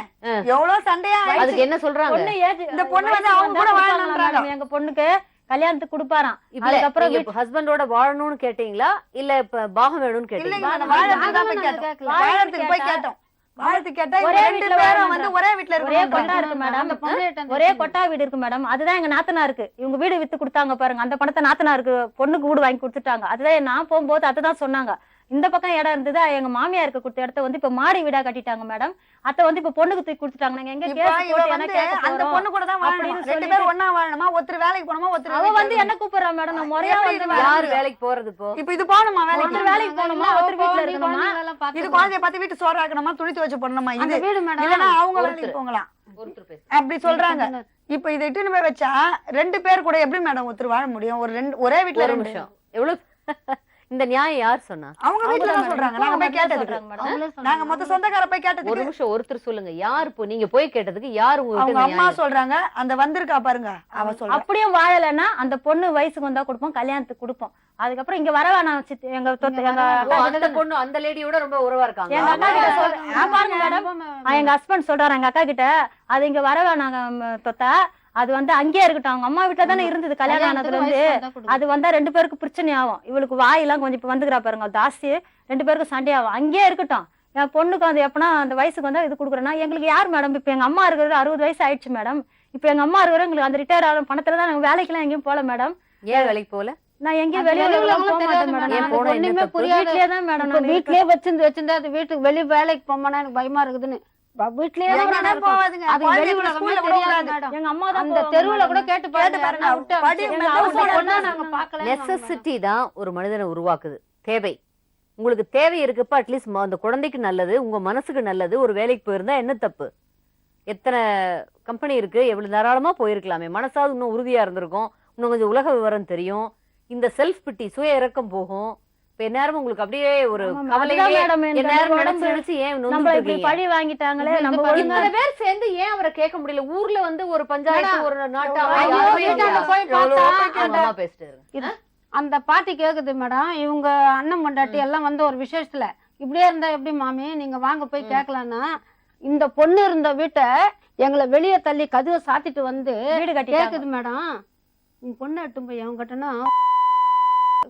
எவ்வளவு சண்டையா ஆயிடுச்சு. அதுக்கு என்ன சொல்றாங்க? பொண்ணு ஏஜ் இந்த பொண்ணு வந்து அவங்க கூட வாழணும்ன்றாங்க. எங்க பொண்ணுக்கு கல்யாணத்துக்கு கொடுப்பாராம். இப்ப அதுக்கப்புறம் நீங்க ஹஸ்பண்டோட வாழணும்னு கேட்டீங்களா இல்ல இப்ப பாகம் வேணும்னு இல்லைங்க கேட்டீங்களா? மேடம், வாழறதுக்கு தான் போய் கேட்டோம். வாழறதுக்கு போய் கேட்டோம். வாழறதுக்கு கேட்டா இவங்க ஒரே ரெண்டு வீட்டுல பேரும் வந்து ஒரே வீட்டுல ஒரே கொட்டா இருக்காங்க. இருக்கு மேடம். அந்த பொம்பளைட்ட அந்த ஒரே கொட்டா வீடு இருக்கு மேடம். அதுதான் எங்க நாத்தனாருக்கு. இவங்க வீடு வித்து கொடுத்தாங்க பாருங்க. அந்த பணத்தை நாத்தனாருக்கு பொண்ணுக்கு வீடு வாங்கி கொடுத்துட்டாங்க. அதுதான் நான் போகும்போது அதுதான் சொன்னாங்க. இந்த பக்கம் இடம் இருந்தது, எங்க மாமியாருக்கு கொடுத்த இடத்த வந்து இப்ப மாடி வீடா கட்டிட்டாங்க மேடம். அத வந்து இப்ப பொண்ணுக்கு தூக்கி கொடுத்துட்டாங்க. நாங்க எங்க இப்ப கேஸ் இவ போட்டு என்ன வந்து கேட்க அந்த போறோம் பொண்ணு கூட தான் வாழணும். அப்படின்னு ரெண்டு சொல்லிட்டு பேரும் ஒண்ணா வாழணுமா, ஒருத்தர் வேலைக்கு போகணுமா, ஒருத்தர் அவ வீட்டுல வந்து என்ன கூப்பிடுறா மேடம், நான் முறையா எப்படி வந்து இது யாரு வேலைக்கு போறது இப்போ? இப்ப இது போகணுமா வேலைக்கு? ஒருத்தர் வேலைக்கு போகணுமா, ஒருத்தர் வீட்டுல இருக்கணுமா? இது குழந்தைய பத்தி வீட்டு சோறு ஆக்கணுமா, துணி துவைச்சு போடணுமா? அந்த இது வீடு மேடம் இல்லன்னா அவங்க ஒருத்தர். வேலைக்கு போகலாம் ஒருத்தர் பேசு. அப்படி சொல்றாங்க. இப்ப இதை இட்டுன்னு போய் வச்சா 2 பேர் கூட எப்படி மேடம் ஒருத்தர் வாழ முடியும்? ஒரே வீட்டுல ஒரு 2. நிமிஷம். எவ்வளவு இந்த நியாயம் யார் சொன்னா? அவங்க வீட்டுல தான் சொல்றாங்க. நாங்க போய் கேட்டதுக்கு சொல்றாங்க மேடம். நாங்க மொத்த சொந்தக்கார போய் ஒரு கேட்டதுக்கு நிமிஷம் ஒருத்தர் சொல்லுங்க. யார் இப்போ நீங்க போய் கேட்டதுக்கு யார் அவங்க உங்களுக்கு அம்மா சொல்றாங்க. அந்த வந்திருக்கா பாருங்க, அவ சொல்றா. அப்படியும் வாழலைன்னா அந்த பொண்ணு வயசுக்கு வந்தா கொடுப்போம், கல்யாணத்துக்கு கொடுப்போம். அதுக்கப்புறம் இங்க வர வேணாம் சித்தி, எங்க அந்த பொண்ணு அந்த லேடியோட ரொம்ப உறவா இருக்காங்க. எங்க அக்கா கிட்ட சொல்றேன் பாருங்க மேடம். எங்க ஹஸ்பண்ட் சொல்றாரு எங்க அக்கா கிட்ட, அது இங்க வர வேணாங்க தொத்தா, அது வந்து அங்கேயே இருக்கட்டும். அவங்க அம்மா வீட்டுல தானே இருந்தது கல்யாணம் ஆனதுல இருந்து. அது வந்தா 2 பேருக்கு பிரச்சனை ஆகும். இவளுக்கு வாயெல்லாம் கொஞ்சம் இப்ப வந்துக்கிறா பாருங்க ஜாஸ்தி, 2 பேருக்கு சண்டை ஆகும். அங்கேயே இருக்கட்டும். என் பொண்ணுக்கு வந்து எப்பனா அந்த வயசுக்கு வந்தா இது கொடுக்குறேன்னா எங்களுக்கு யார் மேடம்? இப்ப எங்க அம்மா இருக்கிறது 60 வயசு ஆயிடுச்சு மேடம். இப்ப எங்க அம்மா இருக்கிற எங்களுக்கு அந்த ரிட்டையர் ஆகும் பணத்துல தான் நாங்க வேலைக்கெல்லாம் எங்கேயும் போல மேடம். ஏன் வேலைக்கு போல? நான் எங்கேயும் வெளியில போக மாட்டேன் மேடம். ஏன் போனா என்ன ஒண்ணுமே தப்பு? புரியாது. வீட்லயே தான் மேடம் நான் வீட்லயே வச்சிருந்து அது வீட்டுக்கு வெளிய வேலைக்கு போமானா எனக்கு பயமா இருக்குதுன்னு வீட்லயே தான் எங்கடா மேடம் போவாதுங்க? அது குழந்தைய வெளி கூட உலகமே ஸ்கூல்ல தெரியாது விடக்கூடாது. மேடம். எங்க அம்மா தான் அந்த தெருவுல கூட கேட்டு பாருங்க. பாருங்க. நான் விட்டு படி எங்க மெத்த house owner பொண்ணா தான் நாங்க பார்க்கல. நெசசிட்டி தான் ஒரு மனிதனை உருவாக்குது. தேவை. உங்களுக்கு தேவை இருக்கப்ப அட்லீஸ்ட் அந்த குழந்தைக்கு நல்லது, உங்க மனசுக்கு நல்லது, ஒரு வேலைக்கு போயிருந்தா என்ன தப்பு? எத்தனை கம்பெனி இருக்கு, எவ்வளவு தாராளமா போயிருக்கலாமே. மனசாவது இன்னும் உறுதியா இருந்திருக்கும், இன்னும் கொஞ்சம் உலக விவரம் தெரியும். இந்த செல்ஃப் பிட்டி, சுய இறக்கம் போகும். இப்ப எந்நேரமும் உங்களுக்கு அப்படியே ஒரு கவலையே எந்நேரம் நினைச்சு ஏன் நம்ம நொந்துட்டு இப்படி இருக்கீங்க? பழி வாங்கிட்டாங்களே, இந்த நம்ம பழி ஒழுங்கா இத்தனை பேர் சேர்ந்து ஏன் அவரை கேட்க முடியல? ஊர்ல வந்து ஒரு பஞ்சாயத்து, ஒரு நாட்டாவை ஐயோ, யாருமே வீட்டாண்ட இல்லையா? போய் பார்த்தா அந்த அம்மா பேசிட்டு இருங்க. அந்த பாட்டி கேக்குது மேடம், இவங்க அண்ணன் பொண்டாட்டி எல்லாம் வந்து ஒரு விசேஷத்துல இப்படியே இருந்தா எப்படி மாமி, நீங்க வாங்க போய் கேட்கலான்னா, இந்த பொண்ணு இருந்த வீட்டை எங்களை வெளியே தள்ளி கதவை சாத்திட்டு வந்து வீடு கட்டி கேக்குது மேடம், உங்க பொண்ணு எட்டும் போய் அவங்க கிட்டனா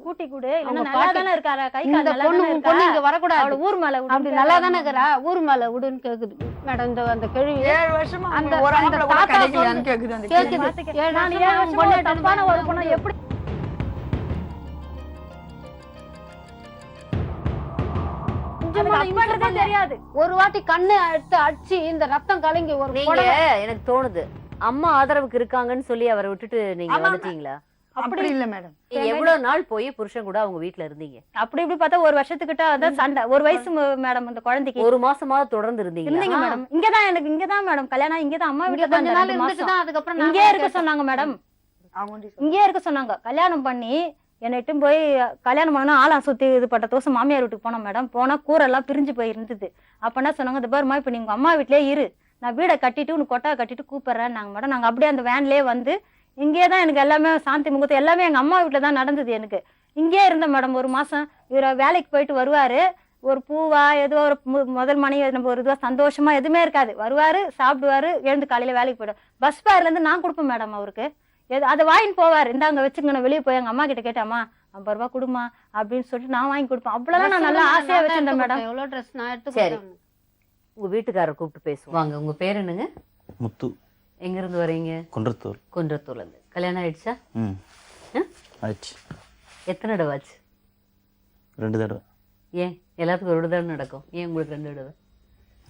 கூட்டி கூடு, அவங்க இல்லன்னா நல்லா தானே இருக்காரா, கை கால் இந்த நல்லா பொண்ணு தானே உன் இருக்கா, பொண்ணு இங்க வரக்கூடாது, அவள ஊர் மேல விடு. அப்படி நல்லா தானே இருக்கிறா, ஊர் மேல விடுன்னு கேக்குது மேடம். இந்த அந்த கேள்வி 7 வருஷமா அந்த ஒரு அந்த ஆம்பளை கூட தாத்தா கிடைக்கலையான்னு சொல்லு. கேக்குது அந்த கேள்வி. கேக்குது. 7 நான் வருஷமா 7 உன் வருஷமா பொண்ணு ஒரு தப்பான ஒரு பொண்ணை எப்படி பண்றதே தெரியாது. ஒரு வாட்டி கண்ணு எடுத்து அடிச்சு இந்த ரத்தம் கலங்கி ஒரு நீங்க புடவை. எனக்கு தோணுது அம்மா ஆதரவுக்கு இருக்காங்கன்னு சொல்லி அவரை விட்டுட்டு நீங்க ஆமா. வந்துட்டீங்களா? அப்படி இல்ல மேடம். நீங்க எவ்வளவு நாள் போய் புருஷன் கூட அவங்க வீட்ல இருந்தீங்க? அப்படி இப்படி பார்த்தா ஒரு வருஷத்துக்கிட்ட அதான் சண்டை. ஒரு வயசு மேடம் இந்த குழந்தைக்கு ஒரு மாசமாவது தொடர்ந்து இருந்தீங்க. இருந்தீங்க மேடம். இங்கதான் எனக்கு இங்கதான் மேடம் கல்யாணம், இங்கதான் அம்மா இங்க வீட்டுல கொஞ்ச தான் நாள் 2 இருந்துட்டு மாசம் தான் அதுக்கப்புறம் இங்கே இருக்க சொன்னாங்க மேடம். அவங்க இங்கே இருக்க சொன்னாங்க. கல்யாணம் பண்ணி என்னை இட்டும் போய் கல்யாணம் பண்ணா ஆளாம் சுத்தி இது பட்ட தோசை மாமியார் வீட்டுக்கு போனோம் மேடம். போனா கூரெல்லாம் பிரிஞ்சு போய் இருந்தது. அப்ப என்ன சொன்னாங்க, இந்த பாருமா இப்ப நீங்க அம்மா வீட்லயே இரு, நான் வீடை கட்டிட்டு உனக்கு கொட்டா கட்டிட்டு கூப்பிடுறேன் நாங்க மேடம். நாங்க அப்படியே அந்த வேன்லயே வந்து இங்கே தான் எனக்கு எல்லாமே சாந்தி முகூர்த்தம் எல்லாமே எங்க அம்மா வீட்டுல தான் நடந்தது. எனக்கு இங்கே இருந்தேன் மேடம் 1 மாசம். இவர வேலைக்கு போயிட்டு வருவாரு, ஒரு பூவா ஏதோ ஒரு முதல் மணி நம்ம ஒரு இதுவா சந்தோஷமா எதுவுமே இருக்காது. வருவாரு, சாப்பிடுவாரு, எழுந்து காலையில வேலைக்கு போயிடும். பஸ் ஃபேர்ல இருந்து நான் கொடுப்பேன் மேடம் அவருக்கு. அதை வாங்கிட்டு போவார், இந்தாங்க வச்சுங்க, நான் வெளியே போய் எங்க அம்மா கிட்ட கேட்டாமா 50 ரூபாய் கொடுமா அப்படின்னு சொல்லிட்டு நான் வாங்கி கொடுப்பேன். அவ்வளவுதான் நான் நல்லா ஆசையா வச்சிருந்தேன் மேடம். எவ்வளவு ட்ரெஸ் நான் எடுத்து சரி. கொடுத்தேன். உங்க வீட்டுக்காரர் கூப்பிட்டு பேசுவோம். வாங்க, உங்க பேர் என்னங்க? முத்து. எங்க இருந்து வரீங்க? குன்றத்தூர். குன்றத்தூர்ல இருந்து. கல்யாணம் ஆயிடுச்சா? ஆயிடுச்சு. எத்தனை தடவை ஆச்சு? 2 தடவை. ஏன் எல்லாத்துக்கும் ஒரு தடவை நடக்கும், ஏன் உங்களுக்கு 2 தடவை?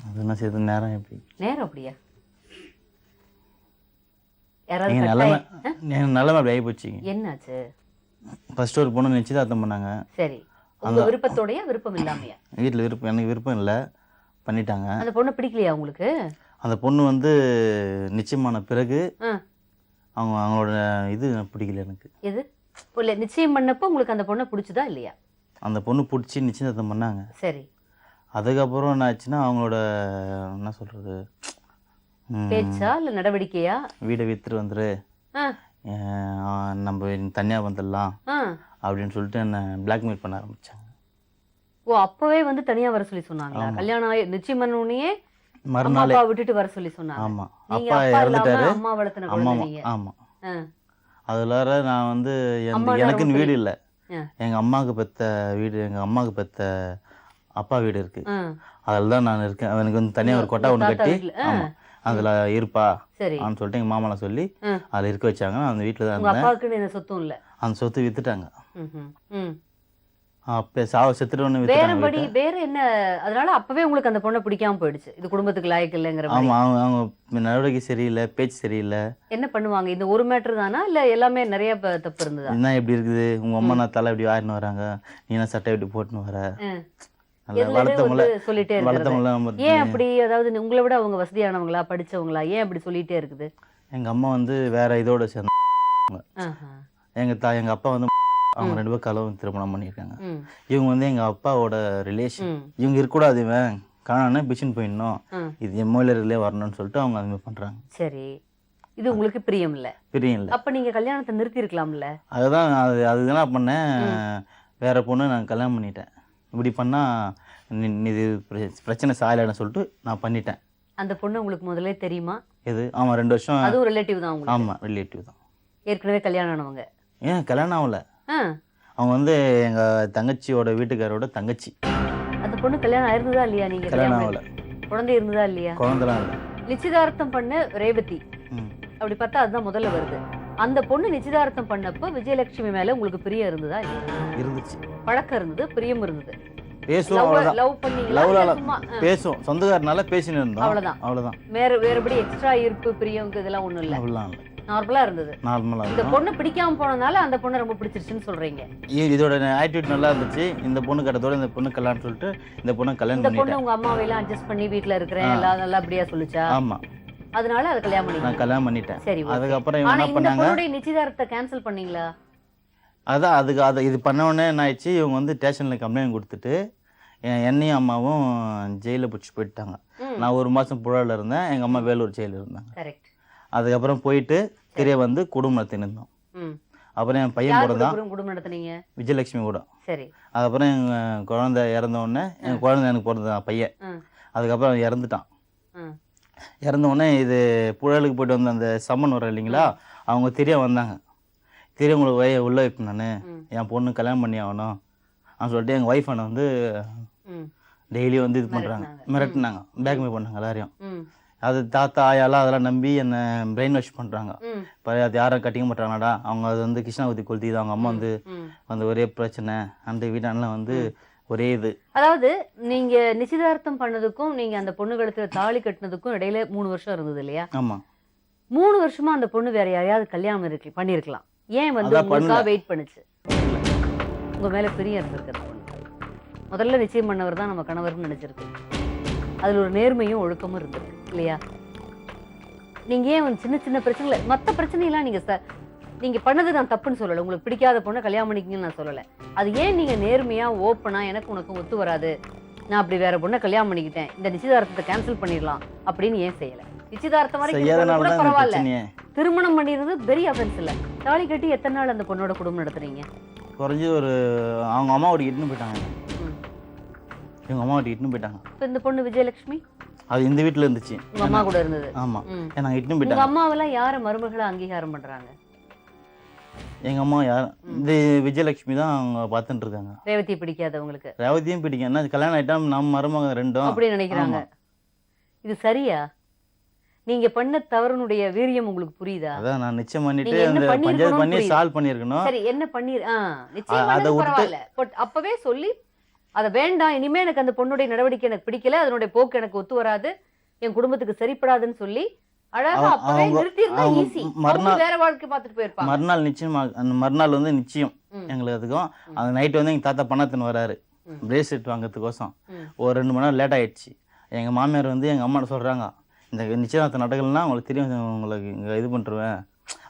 அது என்ன செய்யுது, நேரம் எப்படி? நேரம் அப்படியா? என் நிலைமை அப்படி ஆகிப்போச்சுங்க. என்னாச்சு? ஃபர்ஸ்ட் ஒரு பொண்ணு நிச்சயதார்த்தம் பண்ணாங்க. சரி, உங்க விருப்பத்தோடயா விருப்பம் இல்லாமையா? வீட்டில் எனக்கு விருப்பம் இல்லை, பண்ணிட்டாங்க. அந்த பொண்ணு பிடிக்கலையா உங்களுக்கு? அந்த பொண்ணு வந்து நிச்சயமான பிறகு அவங்களோட இது பிடிக்கல எனக்கு. எது? இல்ல, நிச்சயம் பண்ணப்போ உங்களுக்கு அந்த பொண்ணை பிடிச்சதா இல்லையா? அந்த பொண்ணு பிடிச்சி நிச்சயதார்த்தம் பண்ணாங்க. சரி. அதுக்கப்புறம் என்ன ஆச்சுன்னா அவங்களோட என்ன சொல்றது, பேச்சா இல்ல நடவடிக்கையா? வீடை வித்துட்டு வந்துரு, நம்ம தனியா வந்துடலாம் அப்படின்னு சொல்லிட்டு என்ன பிளாக்மெயில் பண்ண ஆரம்பிச்சாங்க. ஓ, அப்பவே வந்து தனியா வர சொல்லி சொன்னாங்களா? கல்யாணம் நிச்சயம் பண்ண உடனே மறுநாள் அப்பா விட்டுட்டு வர சொல்லி சொன்னாங்க. ஆமா, நீங்க அப்பா அப்பா இறந்துட்டாரு. இல்லாம அம்மா வளர்த்தன குழந்தைங்க. ஆமா. அதுல நான் வந்து எனக்குன்னு வீடு இல்லை, எங்க அம்மாவுக்கு பெத்த வீடு, எங்க அம்மாவுக்கு பெத்த அப்பா வீடு இருக்கு, அதில் தான் நான் இருக்கேன். எனக்கு வந்து தனியாக ஒரு கொட்டா ஒன்று கட்டி அதில் இருப்பா அப்படின்னு சொல்லிட்டு எங்கள் மாமாலாம் சொல்லி அதில் இருக்க வச்சாங்க. அந்த வீட்டில் தான் இருந்தேன். சொத்தும் இல்லை, அந்த சொத்து வித்துட்டாங்க. அப்போ செத்துட்டோன்னு வேறபடி வேற என்ன? அதனால அப்பவே உங்களுக்கு அந்த பொண்ணை பிடிக்காம போயிடுச்சு, இது குடும்பத்துக்கு லாயக்கு இல்லைங்கிற. ஆமா, அவங்க நடவடிக்கை சரியில்லை, பேச்சு சரியில்லை. என்ன பண்ணுவாங்க? இந்த ஒரு மேட்டர் தானா இல்ல எல்லாமே நிறைய தப்பு இருந்ததா? என்ன எப்படி இருக்குது, உங்க அம்மா நான் தலை இப்படி ஆயின்னு வராங்க, நீ என்ன சட்டை இப்படி போட்டுன்னு வர, சொல்லிட்டே இருக்கு. ஏன் அப்படி? அதாவது உங்களை விட அவங்க வசதியானவங்களா, படிச்சவங்களா, ஏன் அப்படி சொல்லிட்டே இருக்குது? எங்க அம்மா வந்து வேற இதோட சேர்ந்த, எங்க அப்பா வந்து அவங்க 2 பேரும் கலவும் திருமணம் பண்ணியிருக்காங்க. இவங்க வந்து எங்க அப்பாவோட ரிலேஷன். இவங்க இருக்கக்கூடாது, இவன் காணானே பிச்சின்னு போயிடணும், இது எம்எல்ஏ வரணும்னு சொல்லிட்டு அவங்க அது மாதிரி பண்றாங்க. சரி, இது உங்களுக்கு பிரியம் இல்ல? பிரியம் இல்லை. அப்ப நீங்க கல்யாணத்தை நிறுத்தி இருக்கலாம்ல? அதுதான் அதுதான் பண்ணேன். வேற பொண்ணு நான் கல்யாணம் பண்ணிட்டேன். இப்படி பண்ணா இது பிரச்சனை சாயலன்னு சொல்லிட்டு நான் பண்ணிட்டேன். அந்த பொண்ணு உங்களுக்கு முதல்ல தெரியுமா? எது? ஆமா, 2 வருஷம். அதுவும் ரிலேட்டிவ் தான் உங்களுக்கு? ஆமா, ரிலேட்டிவ் தான். ஏற்கனவே கல்யாணம் ஆனவங்க? ஏன் கல்யாணம் ஆகல, அவங்க வந்து எங்க தங்கச்சியோட வீட்டுக்காரோட தங்கச்சி. அந்த பொண்ணு கல்யாணம் ஆயிருந்ததா இல்லையா? நீங்க கல்யாணம் ஆகல. குழந்தை இருந்ததா இல்லையா? குழந்தைலாம் இல்லை. நிச்சயதார்த்தம் பண்ண ரேவதி, அப்படி பார்த்தா அதுதான் முதல்ல வருது. அந்த பொண்ணு நிச்சயதார்த்தம் பண்ணப்போ விஜயலட்சுமி மேல உங்களுக்கு பிரியம் இருந்ததா இல்லையா? இருந்துச்சு. பழக்கம் இருந்தது, பிரியம் இருந்தது. பேசுவோம், லவ் பண்ணீங்களா? பேசுவோம், சொந்தக்காரனால பேசின்னு இருந்தோம், அவ்வளவுதான். வேறபடி எக்ஸ்ட்ரா ஈர்ப்பு பிரியம் இதெல்லாம் ஒண்ணும் இல்ல, நார்மலா இருந்தது. இந்த பொண்ணு பிடிக்காம போனதால அந்த பொண்ணு ரொம்ப பிடிச்சிருச்சுன்னு சொல்றீங்க. இதோட ஆட்டிட்யூட் நல்லா இருந்துச்சு, இந்த பொண்ணு கட்டத்தோட இந்த பொண்ணு கல்யாணம் சொல்லிட்டு இந்த பொண்ணு கல்யாணம் பண்ணிட்டேன். இந்த பொண்ணு உங்க அம்மாவை எல்லாம் அட்ஜஸ்ட் பண்ணி வீட்ல இருக்கிறேன் எல்லாம் நல்லா அப்படியே சொல்லுச்சா? ஆமா, அதனால அது கல்யாணம் பண்ணி நான் கல்யாணம் பண்ணிட்டேன். சரி, அதுக்கப்புறம் இவங்க என்ன பண்ணாங்க? இந்த பொண்ணுடைய நிச்சயதார்த்தத்தை கேன்சல் பண்ணீங்களா? அதான் அது இது பண்ண உடனே என்ன ஆயிடுச்சு, இவங்க வந்து ஸ்டேஷன்ல கம்ப்ளைண்ட் கொடுத்துட்டு என்னையும் அம்மாவும் ஜெயிலில் பிடிச்சி போயிட்டாங்க. நான் 1 மாசம் புழாவில் இருந்தேன், எங்க அம்மா வேலூர் ஜெயிலில் இருந்தாங்க. அதுக்கப்புறம் போயிட்டு தெரிய வந்து குடும்பம் நடத்தினிருந்தோம். அப்புறம் என் பையன் பிறந்தான், குடும்பம் நடத்தினீங்க விஜயலட்சுமி கூட. சரி. அதுக்கப்புறம் எங்க குழந்தை இறந்த உடனே, என் குழந்தை எனக்கு பிறந்தான் பையன். அதுக்கப்புறம் இறந்துட்டான். இறந்த உடனே இது புழலுக்கு போயிட்டு வந்த அந்த சம்மன் வர இல்லைங்களா, அவங்க தெரிய வந்தாங்க. தெரிய உங்களுக்கு உள்ள வைப்பேன் நான், என் பொண்ணு கல்யாணம் பண்ணி ஆகணும் அப்படின்னு சொல்லிட்டு எங்கள் ஒய்ஃப் அண்ணன் வந்து டெய்லி வந்து இது பண்ணுறாங்க, மிரட்டினாங்க, பேக்மே பண்ணாங்க எல்லாரையும். அது தாத்தா ஆயாலாம் அதெல்லாம் நம்பி என்னை பிரெயின் வாஷ் பண்ணுறாங்க. இப்போ அது யாரும் கட்டிக்க மாட்டாங்கடா, அவங்க அது வந்து கிருஷ்ணாவதி கொளுத்தி அவங்க அம்மா வந்து அந்த ஒரே பிரச்சனை, அந்த வீட்டானலாம் வந்து ஒரே இது. அதாவது நீங்க நிச்சயதார்த்தம் பண்ணதுக்கும் நீங்க அந்த பொண்ணு கழுத்துல தாலி கட்டினதுக்கும் இடையில 3 வருஷம் இருந்தது இல்லையா? ஆமா. 3 வருஷமா அந்த பொண்ணு வேற யாரையாவது கல்யாணம் பண்ணிருக்கலாம், ஏன் வந்து உங்களுக்காக வெயிட் பண்ணுச்சு? உங்க மேல பிரியம் இருந்திருக்கு அந்த பொண்ணு. முதல்ல நிச்சயம் பண்ணவர் தான் நம்ம கணவர்னு நினைச்சிருக்கு, அதுல ஒரு நேர்மையும் ஒழுக்கமும் இருந்திருக்கு இல்லையா? நீங்க ஏன் சின்ன சின்ன பிரச்சனைகளை, மற்ற பிரச்சனையெல்லாம் நீங்க பண்ணது நான் தப்புன்னு சொல்லலை, உங்களுக்கு பிடிக்காத பொண்ணை கல்யாணம் பண்ணிக்கிங்கன்னு நான் சொல்லலை. அது ஏன் நீங்க நேர்மையா ஓப்பனா எனக்கு உனக்கு ஒத்து வராது, நான் அப்படி வேற பொண்ணை கல்யாணம் பண்ணிக்கிட்டேன், இந்த நிச்சயதார்த்தத்தை கேன்சல் பண்ணிடலாம் அப்படின்னு ஏன் செய்யல? நிச்சயதார்த்தம் வரைக்கும் கூட பரவாயில்ல, திருமணம் பண்ணிடுறது பெரிய அஃபென்ஸ் இல்ல. தாலி கட்டி எத்தனை நாள் அந்த பொண்ணோட குடும்பம் நடத்துறீங்க? குறைஞ்சி ஒரு அவங்க அம்மா வீட்டுக்கு இட்டுன்னு போயிட்டாங்க, எங்க அம்மா வீட்டுக்கு இட்டுன்னு போயிட்டாங்க. இந்த பொண்ணு விஜயலட்சுமி அது இந்த வீட்டுல இருந்துச்சு, உங்க அம்மா கூட இருந்தது. ஆமா, நாங்க இட்டுன்னு போயிட்டாங்க. உங்க அம்மாவெல்லாம் யார மருமகளை அங்கீகாரம் பண்றாங்க? எங்க அம்மா யார், இந்த விஜயலட்சுமி தான் அவங்க பார்த்துட்டு இருக்காங்க. ரேவதி பிடிக்காத உங்களுக்கு? ரேவதியும் பிடிக்கும், என்ன கல்யாணம் ஆயிட்டா நம்ம மருமக ரெண்டும் அப்படி நினைக்கிறாங்க. இது சரியா? நீங்க பண்ண தவறுனுடைய வீரியம் உங்களுக்கு புரியுதா? அதான் நான் நிச்சயம் பண்ணிட்டு நீங்க என்ன அந்த பஞ்சாயத்து பண்ணிருக்கணும் பண்ணி புரியுது. சால்வ் பண்ணியிருக்கணும். சரி என்ன நிச்சயம் அதை பண்ணது விட்டுட்டு- பரவாயில்ல. பட் அப்பவே சொல்லி அத வேண்டாம், இனிமே எனக்கு அந்த பொண்ணுடைய நடவடிக்கை எனக்கு பிடிக்கல, அதனுடைய போக்கு எனக்கு ஒத்து வராது, என் குடும்பத்துக்கு சரிப்படாதுன்னு சொல்லி அழகா அப்பவே அவங்க- நிறுத்தியிருந்தா அவங்க ஈஸி. மறுநாள் வேற வாழ்க்கை பார்த்துட்டு போயிருப்பாங்க. மறுநாள் நிச்சயமா அந்த மறுநாள் வந்து நிச்சயம் ம். எங்களுக்கு அதுக்கும் அந்த நைட்டு வந்து எங்கள் தாத்தா பணத்துன்னு வராரு ம். பிரேஸ்லெட் வாங்குறதுக்கோசம். ம். ஒரு 2 மணி நேரம் லேட் ஆயிடுச்சு. எங்கள் மாமியார் வந்து எங்கள் அம்மாட்ட சொல்கிறாங்க, இந்த நிச்சயதார்த்தம் நடக்கலைன்னா உங்களுக்கு தெரியும், உங்களுக்கு இங்கே இது பண்ணிருவேன்.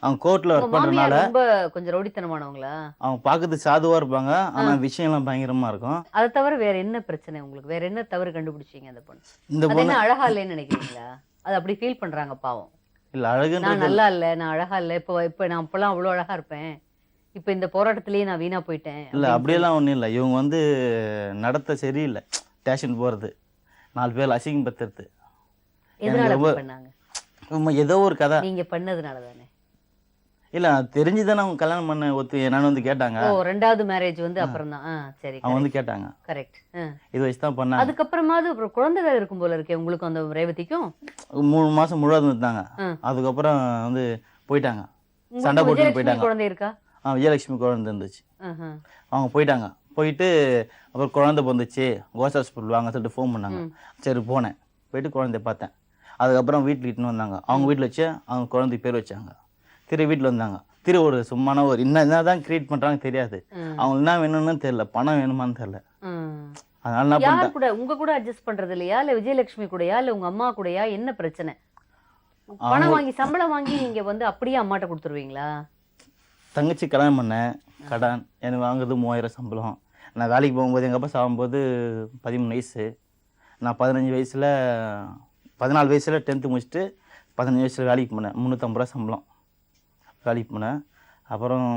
அவங்க கோர்ட்டில் உங்க ஒர்க் பண்ணுறதுனால மாமியார் ரொம்ப கொஞ்சம் ரவுடித்தனமானவங்களா? அவங்க பார்க்கறதுக்கு சாதுவாக இருப்பாங்க, ஆனால் விஷயம்லாம் பயங்கரமாக இருக்கும். அதை தவிர வேற என்ன பிரச்சனை உங்களுக்கு? வேற என்ன தவறு கண்டுபிடிச்சீங்க அந்த பொண்ணு? இந்த அது பொண்ணு என்ன அழகா இல்லைன்னு நினைக்கிறீங்களா? அது அப்படி ஃபீல் பண்றாங்க பாவம். இல்லை நான் அழகுன்றது நல்லா இல்ல, நான் அழகா இல்ல, இப்ப நான் அப்பெல்லாம் அவ்வளவு அழகா இருப்பேன், இப்ப இந்த போராட்டத்திலேயே நான் வீணா போயிட்டேன் இல்லை அப்படின்னு அப்படியெல்லாம் ஒன்றும் இல்லை. இவங்க வந்து நடத்த சரியில்லை. ஸ்டேஷன் போகிறது, 4 பேர் அசிங்கப்படுத்துறது, எதனால ரொம்ப- அப்படி பண்ணாங்க? ஏதோ ஒரு கதை. நீங்க பண்ணதுனால தானே? இல்லை தெரிஞ்சுதானே அவங்க கல்யாணம் பண்ண ஒத்து என்னன்னு வந்து கேட்டாங்க. ஓ, ரெண்டாவது மேரேஜ் வந்து அப்புறம் தான். சரி, அவங்க வந்து கேட்டாங்க, கரெக்ட். இது வச்சு தான் பண்ணாங்க. அதுக்கப்புறமாவது அப்புறம் குழந்தைகள் இருக்கும் போல இருக்கே உங்களுக்கு, அந்த ரேவதிக்கும். 3 மாசம் முழுவதும் இருந்தாங்க. ஆ. அதுக்கப்புறம் வந்து போயிட்டாங்க, சண்டை உங்களுக்கு போட்டு விஜயலட்சுமி போயிட்டாங்க. குழந்தை இருக்கா? விஜயலட்சுமி குழந்தை இருந்துச்சு. ஆஹா. அவங்க போயிட்டாங்க. போயிட்டு அப்புறம் குழந்தை பிறந்துச்சு, கோஸ் ஹாஸ்பிட்டல் வாங்க சொல்லிட்டு ஃபோன் பண்ணாங்க. சரி போனேன், போயிட்டு குழந்தைய பார்த்தேன். அதுக்கப்புறம் வீட்டில் இட்டுன்னு வந்தாங்க. அவங்க வீட்டில் வச்சு அவங்க குழந்தை பேர் வச்சாங்க. திரு வீட்டில் வந்தாங்க. திரு ஒரு சும்மான ஒரு என்ன தான் கிரியேட் பண்ணுறாங்க தெரியாது. அவங்க என்ன வேணும்னு தெரியல, பணம் வேணுமான்னு தெரியல. அதனால என்ன யார் பண்ணிட்டேன், கூட உங்க கூட அட்ஜஸ்ட் பண்றது இல்லையா, இல்ல விஜயலட்சுமி கூடயா, இல்ல உங்க அம்மா கூடயா? என்ன பிரச்சனை? பணம் வாங்கி சம்பளம் வாங்கி நீங்க வந்து அப்படியே அம்மாட்ட கொடுத்துருவீங்களா? தங்கச்சி கல்யாணம் பண்ணேன், கடன் எனக்கு வாங்குறது 3000 சம்பளம். நான் வேலைக்கு போகும்போது எங்கள் அப்பா சாகும்போது 13 வயசு. நான் 15 வயசில் 14 வயசில் 10th முடிச்சுட்டு 15 வயசில் வேலைக்கு போனேன். 350 ரூபா சம்பளம் வேலைக்கு போனேன். அப்புறம்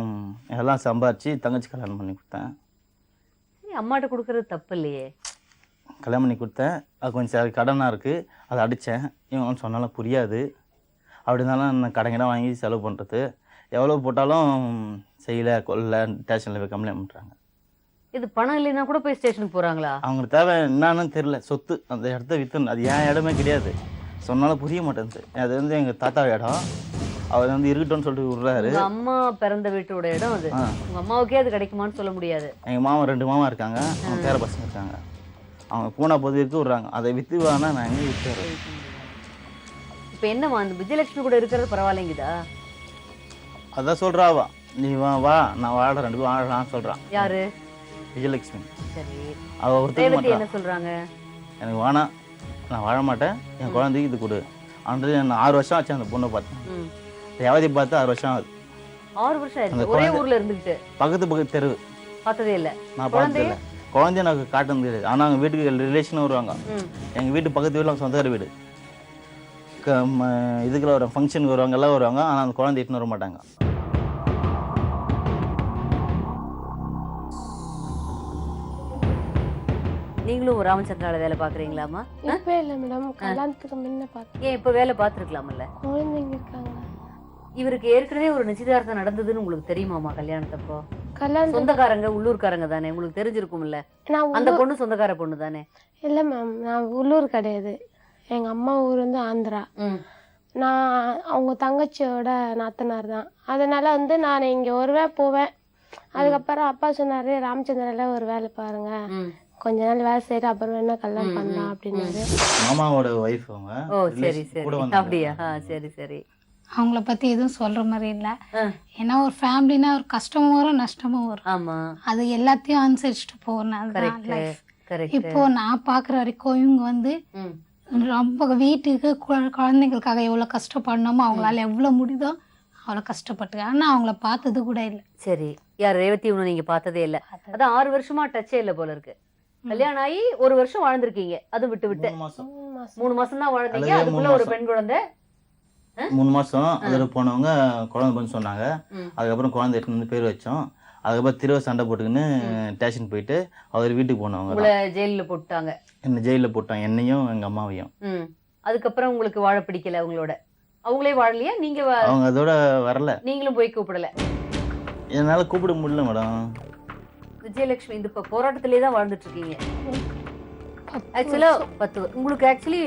எல்லாம் சம்பாரித்து தங்கச்சி கல்யாணம் பண்ணி கொடுத்தேன். சரி, அம்மாட்ட கொடுக்கறது தப்பு இல்லையே. கல்யாணம் பண்ணி கொடுத்தேன். அது கொஞ்சம் கடனாக இருக்குது, அதை அடித்தேன். இவங்க சொன்னாலும் புரியாது. அப்படி இருந்தாலும் நான் கடைங்கடா வாங்கி செலவு பண்ணுறது. எவ்வளோ போட்டாலும் செய்யலை கொல்ல ஸ்டேஷனில் போய் கம்ப்ளைண்ட் பண்ணுறாங்க. இது பணம் இல்லைன்னா கூட போய் ஸ்டேஷனுக்கு போறாங்களா? அவங்களுக்கு தேவை என்னன்னு தெரியல, சொத்து அந்த இடத்த விற்றுன்னு. அது என் இடமே கிடையாது, சொன்னாலும் புரிய மாட்டேங்குது. அது வந்து எங்கள் தாத்தா இடம், அவர் வந்து இருக்கட்டும்னு சொல்லிட்டு விடுறாரு. உங்க அம்மா பிறந்த வீட்டோட இடம் அது. உங்க அம்மாவுக்கே அது கிடைக்குமான்னு சொல்ல முடியாது. எங்கள் மாமா 2 மாமா இருக்காங்க, அவங்க பேர பசங்க இருக்காங்க. அவங்க பூனா பொது இருக்கு விடுறாங்க. அதை விற்று வானா நான் எங்கே விற்றுறேன். இப்ப என்னமா அந்த விஜயலட்சுமி கூட இருக்கிறது பரவாயில்லைங்குதா? அதான் சொல்கிறாவா, நீ வா வா நான் வாழ 2 பேரும் வாழலான்னு சொல்கிறான். யாரு? விஜயலட்சுமி. சரி, அவள் ஒருத்தர் ரேவதி மாட்டான், என்ன சொல்றாங்க? எனக்கு வேணாம், நான் வாழ மாட்டேன், என் குழந்தைக்கு இது கொடு. அவன்றது நான் 6 வருஷம் ஆச்சு அந்த பொண்ணை பார்த்தேன். ம். ரேவதி பார்த்து 6 வருஷம் ஆகுது. 6 வருஷம் அந்த ஆயிடுச்சு ஒரே குழந்தை- ஊர்ல இருந்துகிட்டு பக்கத்து தெரு பார்த்ததே இல்ல. நான் குழந்தைய? பார்த்ததில்ல. குழந்தைய நான் காட்டுறது கிடையாது. ஆனால் அவங்க வீட்டுக்கு ரிலேஷனும் வருவாங்க. ம். எங்கள் வீட்டு பக்கத்து வீட்டில் அவங்க சொந்தக்கார வீடு. இதுக்குள்ள வருவாங்க, ஃபங்க்ஷனுக்கு வருவாங்க, எல்லாம் வருவாங்க. ஆனால் அந்த குழந்தை இட்டுன்னு வர மாட்டாங்க. நீங்களும் ஒரு ராமச்சந்திரால வேலை பாக்குறீங்களாமா? இப்ப இல்ல மேடம், கல்யாணத்துக்கு முன்ன பார்த்தேன். ஏன் இப்ப வேலை பார்த்துருக்கலாம்ல? குழந்தைங்க இருக்காங்க. இவருக்கு ஏற்கனவே ஒரு நிச்சயதார்த்தம் நடந்ததுன்னு உங்களுக்கு தெரியுமாமா கல்யாணத்தப்போ? கல்யாணம் சொந்தக்காரங்க உள்ளூர்காரங்க தானே, உங்களுக்கு தெரிஞ்சிருக்கும்ல. நான் அந்த பொண்ணு சொந்தக்கார பொண்ணு தானே? இல்ல மேம், நான் உள்ளூர் கிடையாது. எங்க அம்மா ஊர் வந்து ஆந்திரா. நான் அவங்க தங்கச்சியோட நாத்தனார் தான். அதனால வந்து நான் இங்க ஒருவே போவேன். அதுக்கப்புறம் அப்பா சொன்னாரு, ராமச்சந்திரால ஒரு வேலை பாருங்க, கொஞ்ச நாள் வேலை செய்யற, அப்புறம் என்ன கல்யாணம் பண்ணலாம் அப்படின்னாரு. மாமாவோட ஒய்ஃப் அவங்க. ஓ சரி சரி, கூட வந்தாங்க. அப்படியா? சரி சரி. அவங்கள பத்தி எதுவும் சொல்ற மாதிரி இல்லை. ஏன்னா ஒரு ஃபேமிலினா ஒரு கஷ்டமும் வரும் நஷ்டமும் வரும். ஆமா, அது எல்லாத்தையும் அனுசரிச்சுட்டு போகணும், அதுதான் லைஃப். கரெக்ட். இப்போ நான் பாக்குற வரைக்கும் இவங்க வந்து ரொம்ப வீட்டுக்கு குழந்தைங்களுக்காக எவ்வளவு கஷ்டப்படணுமோ அவங்களால எவ்வளவு முடியுதோ அவ்வளவு கஷ்டப்பட்டு, ஆனா அவங்கள பார்த்தது கூட இல்லை. சரி, யார் ரேவதி? இன்னும் நீங்க பார்த்ததே இல்ல. அதான் 6 வருஷமா டச்சே இல்ல போல இருக்கு. கல்யாணம் ஆகி 1 வருஷம் வாழ்ந்திருக்கீங்க, அது விட்டு விட்டு 3 மாசம் 3 மாசம் தான் வாழ்ந்தீங்க. அதுவே அதுக்குள்ள 3 ஒரு மாசம். பெண் குழந்தை. 3 மாசம் அதில் போனவங்க குழந்தை பண்ணு சொன்னாங்க. அதுக்கப்புறம் குழந்தை எடுத்துன்னு வந்து பேர் வச்சோம். அதுக்கப்புறம் திருவ சண்டை போட்டுக்கின்னு ஸ்டேஷன் போயிட்டு அவர் வீட்டுக்கு போனவங்க. உங்களை ஜெயில போட்டாங்க. என்ன ஜெயிலில் போட்டாங்க, என்னையும் எங்கள் அம்மாவையும். அதுக்கப்புறம் உங்களுக்கு வாழ பிடிக்கல அவங்களோட? அவங்களே வாழலையா? நீங்க அவங்க அதோட வரல, நீங்களும் போய் கூப்பிடல? என்னால் கூப்பிட முடியல மேடம். விஜயலட்சுமி இந்த போராட்டத்திலே தான் வாழ்ந்துட்டு இருக்கீங்க. ஆக்சுவலா 10 உங்களுக்கு ஆக்சுவலி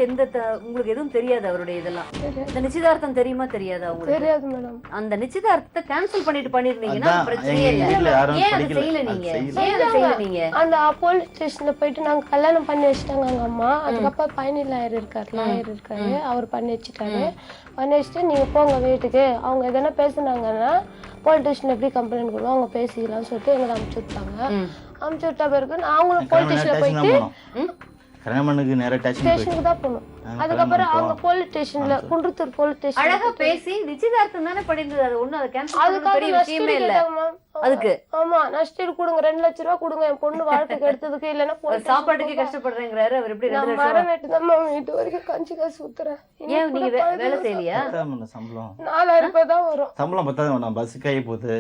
உங்களுக்கு எதுவும் தெரியாது அவருடைய இதெல்லாம். இந்த நிச்சயதார்த்தம் தெரியுமா தெரியாதா உங்களுக்கு? தெரியாது மேடம். அந்த நிச்சயதார்த்தத்தை கேன்சல் பண்ணிட்டு பண்ணிருந்தீங்கன்னா அதான் பிரச்சனையே எங்க இல்ல. வீட்ல யாரும் ஏன் அதை படிக்கல. செய்யல அது நீங்க? செய்யல. ஏன் அதை செய்யல நீங்க? அந்த போலீஸ் ஸ்டேஷன்ல போயிட்டு நாங்க கல்யாணம் பண்ணி வச்சுட்டாங்க எங்க அம்மா. அதுக்கப்புறம் பயணி லாயர் இருக்காரு, அவர் பண்ணி வச்சுட்டாரு. பண்ணி வச்சுட்டு நீங்க போங்க வீட்டுக்கு, அவங்க எதனா பேசுனாங்கன்னா போலீஸ் ஸ்டேஷன் எப்படி கம்ப்ளைண்ட் கொடுவோம் அவங்க பேசிக்கலாம்னு சொல்லிட்டு எங்களை அனுப்பிச்சு விட்டாங்க. அனுப்பிச்சு விட்ட பிறகு நாங்களும் போலீஸ் ஸ்டேஷன்ல போயிட்டு கல்யாணத்துக்கு நேரா ஸ்டேஷனுக்கு தான் போனோம். அதுக்கப்புறம் அவங்க போலீஸ் ஸ்டேஷன்ல குன்றத்தூர் போலீஸ் ஸ்டேஷன் அழகா பேசி நிச்சயதார்த்தம் தானே பண்ணிருந்தது. அது ஒண்ணும் அதை கேன்சல் பண்ண அதுக்காக பெரிய விஷயமே இல்ல. அதுக்கு ஆமா நஷ்டம் கொடுங்க, 2 லட்சம் ரூபாய் கொடுங்க என் பொண்ணு வாழ்க்கைக்கு எடுத்ததுக்கு, இல்லன்னா ஒரு சாப்பாட்டுக்கு கஷ்டப்படுறேங்கிறாரு அவர். எப்படி 2 நான் லட்சம் மரம் வெட்டுதான் வீட்டு வரைக்கும் கஞ்சி காசு ஊத்துறேன். ஏன் நீங்க வேலை செய்யலையா? சம்பளம் 4000 ரூபாய் தான் வரும். சம்பளம் பத்தாது வேணாம். பஸ் கை போகுது,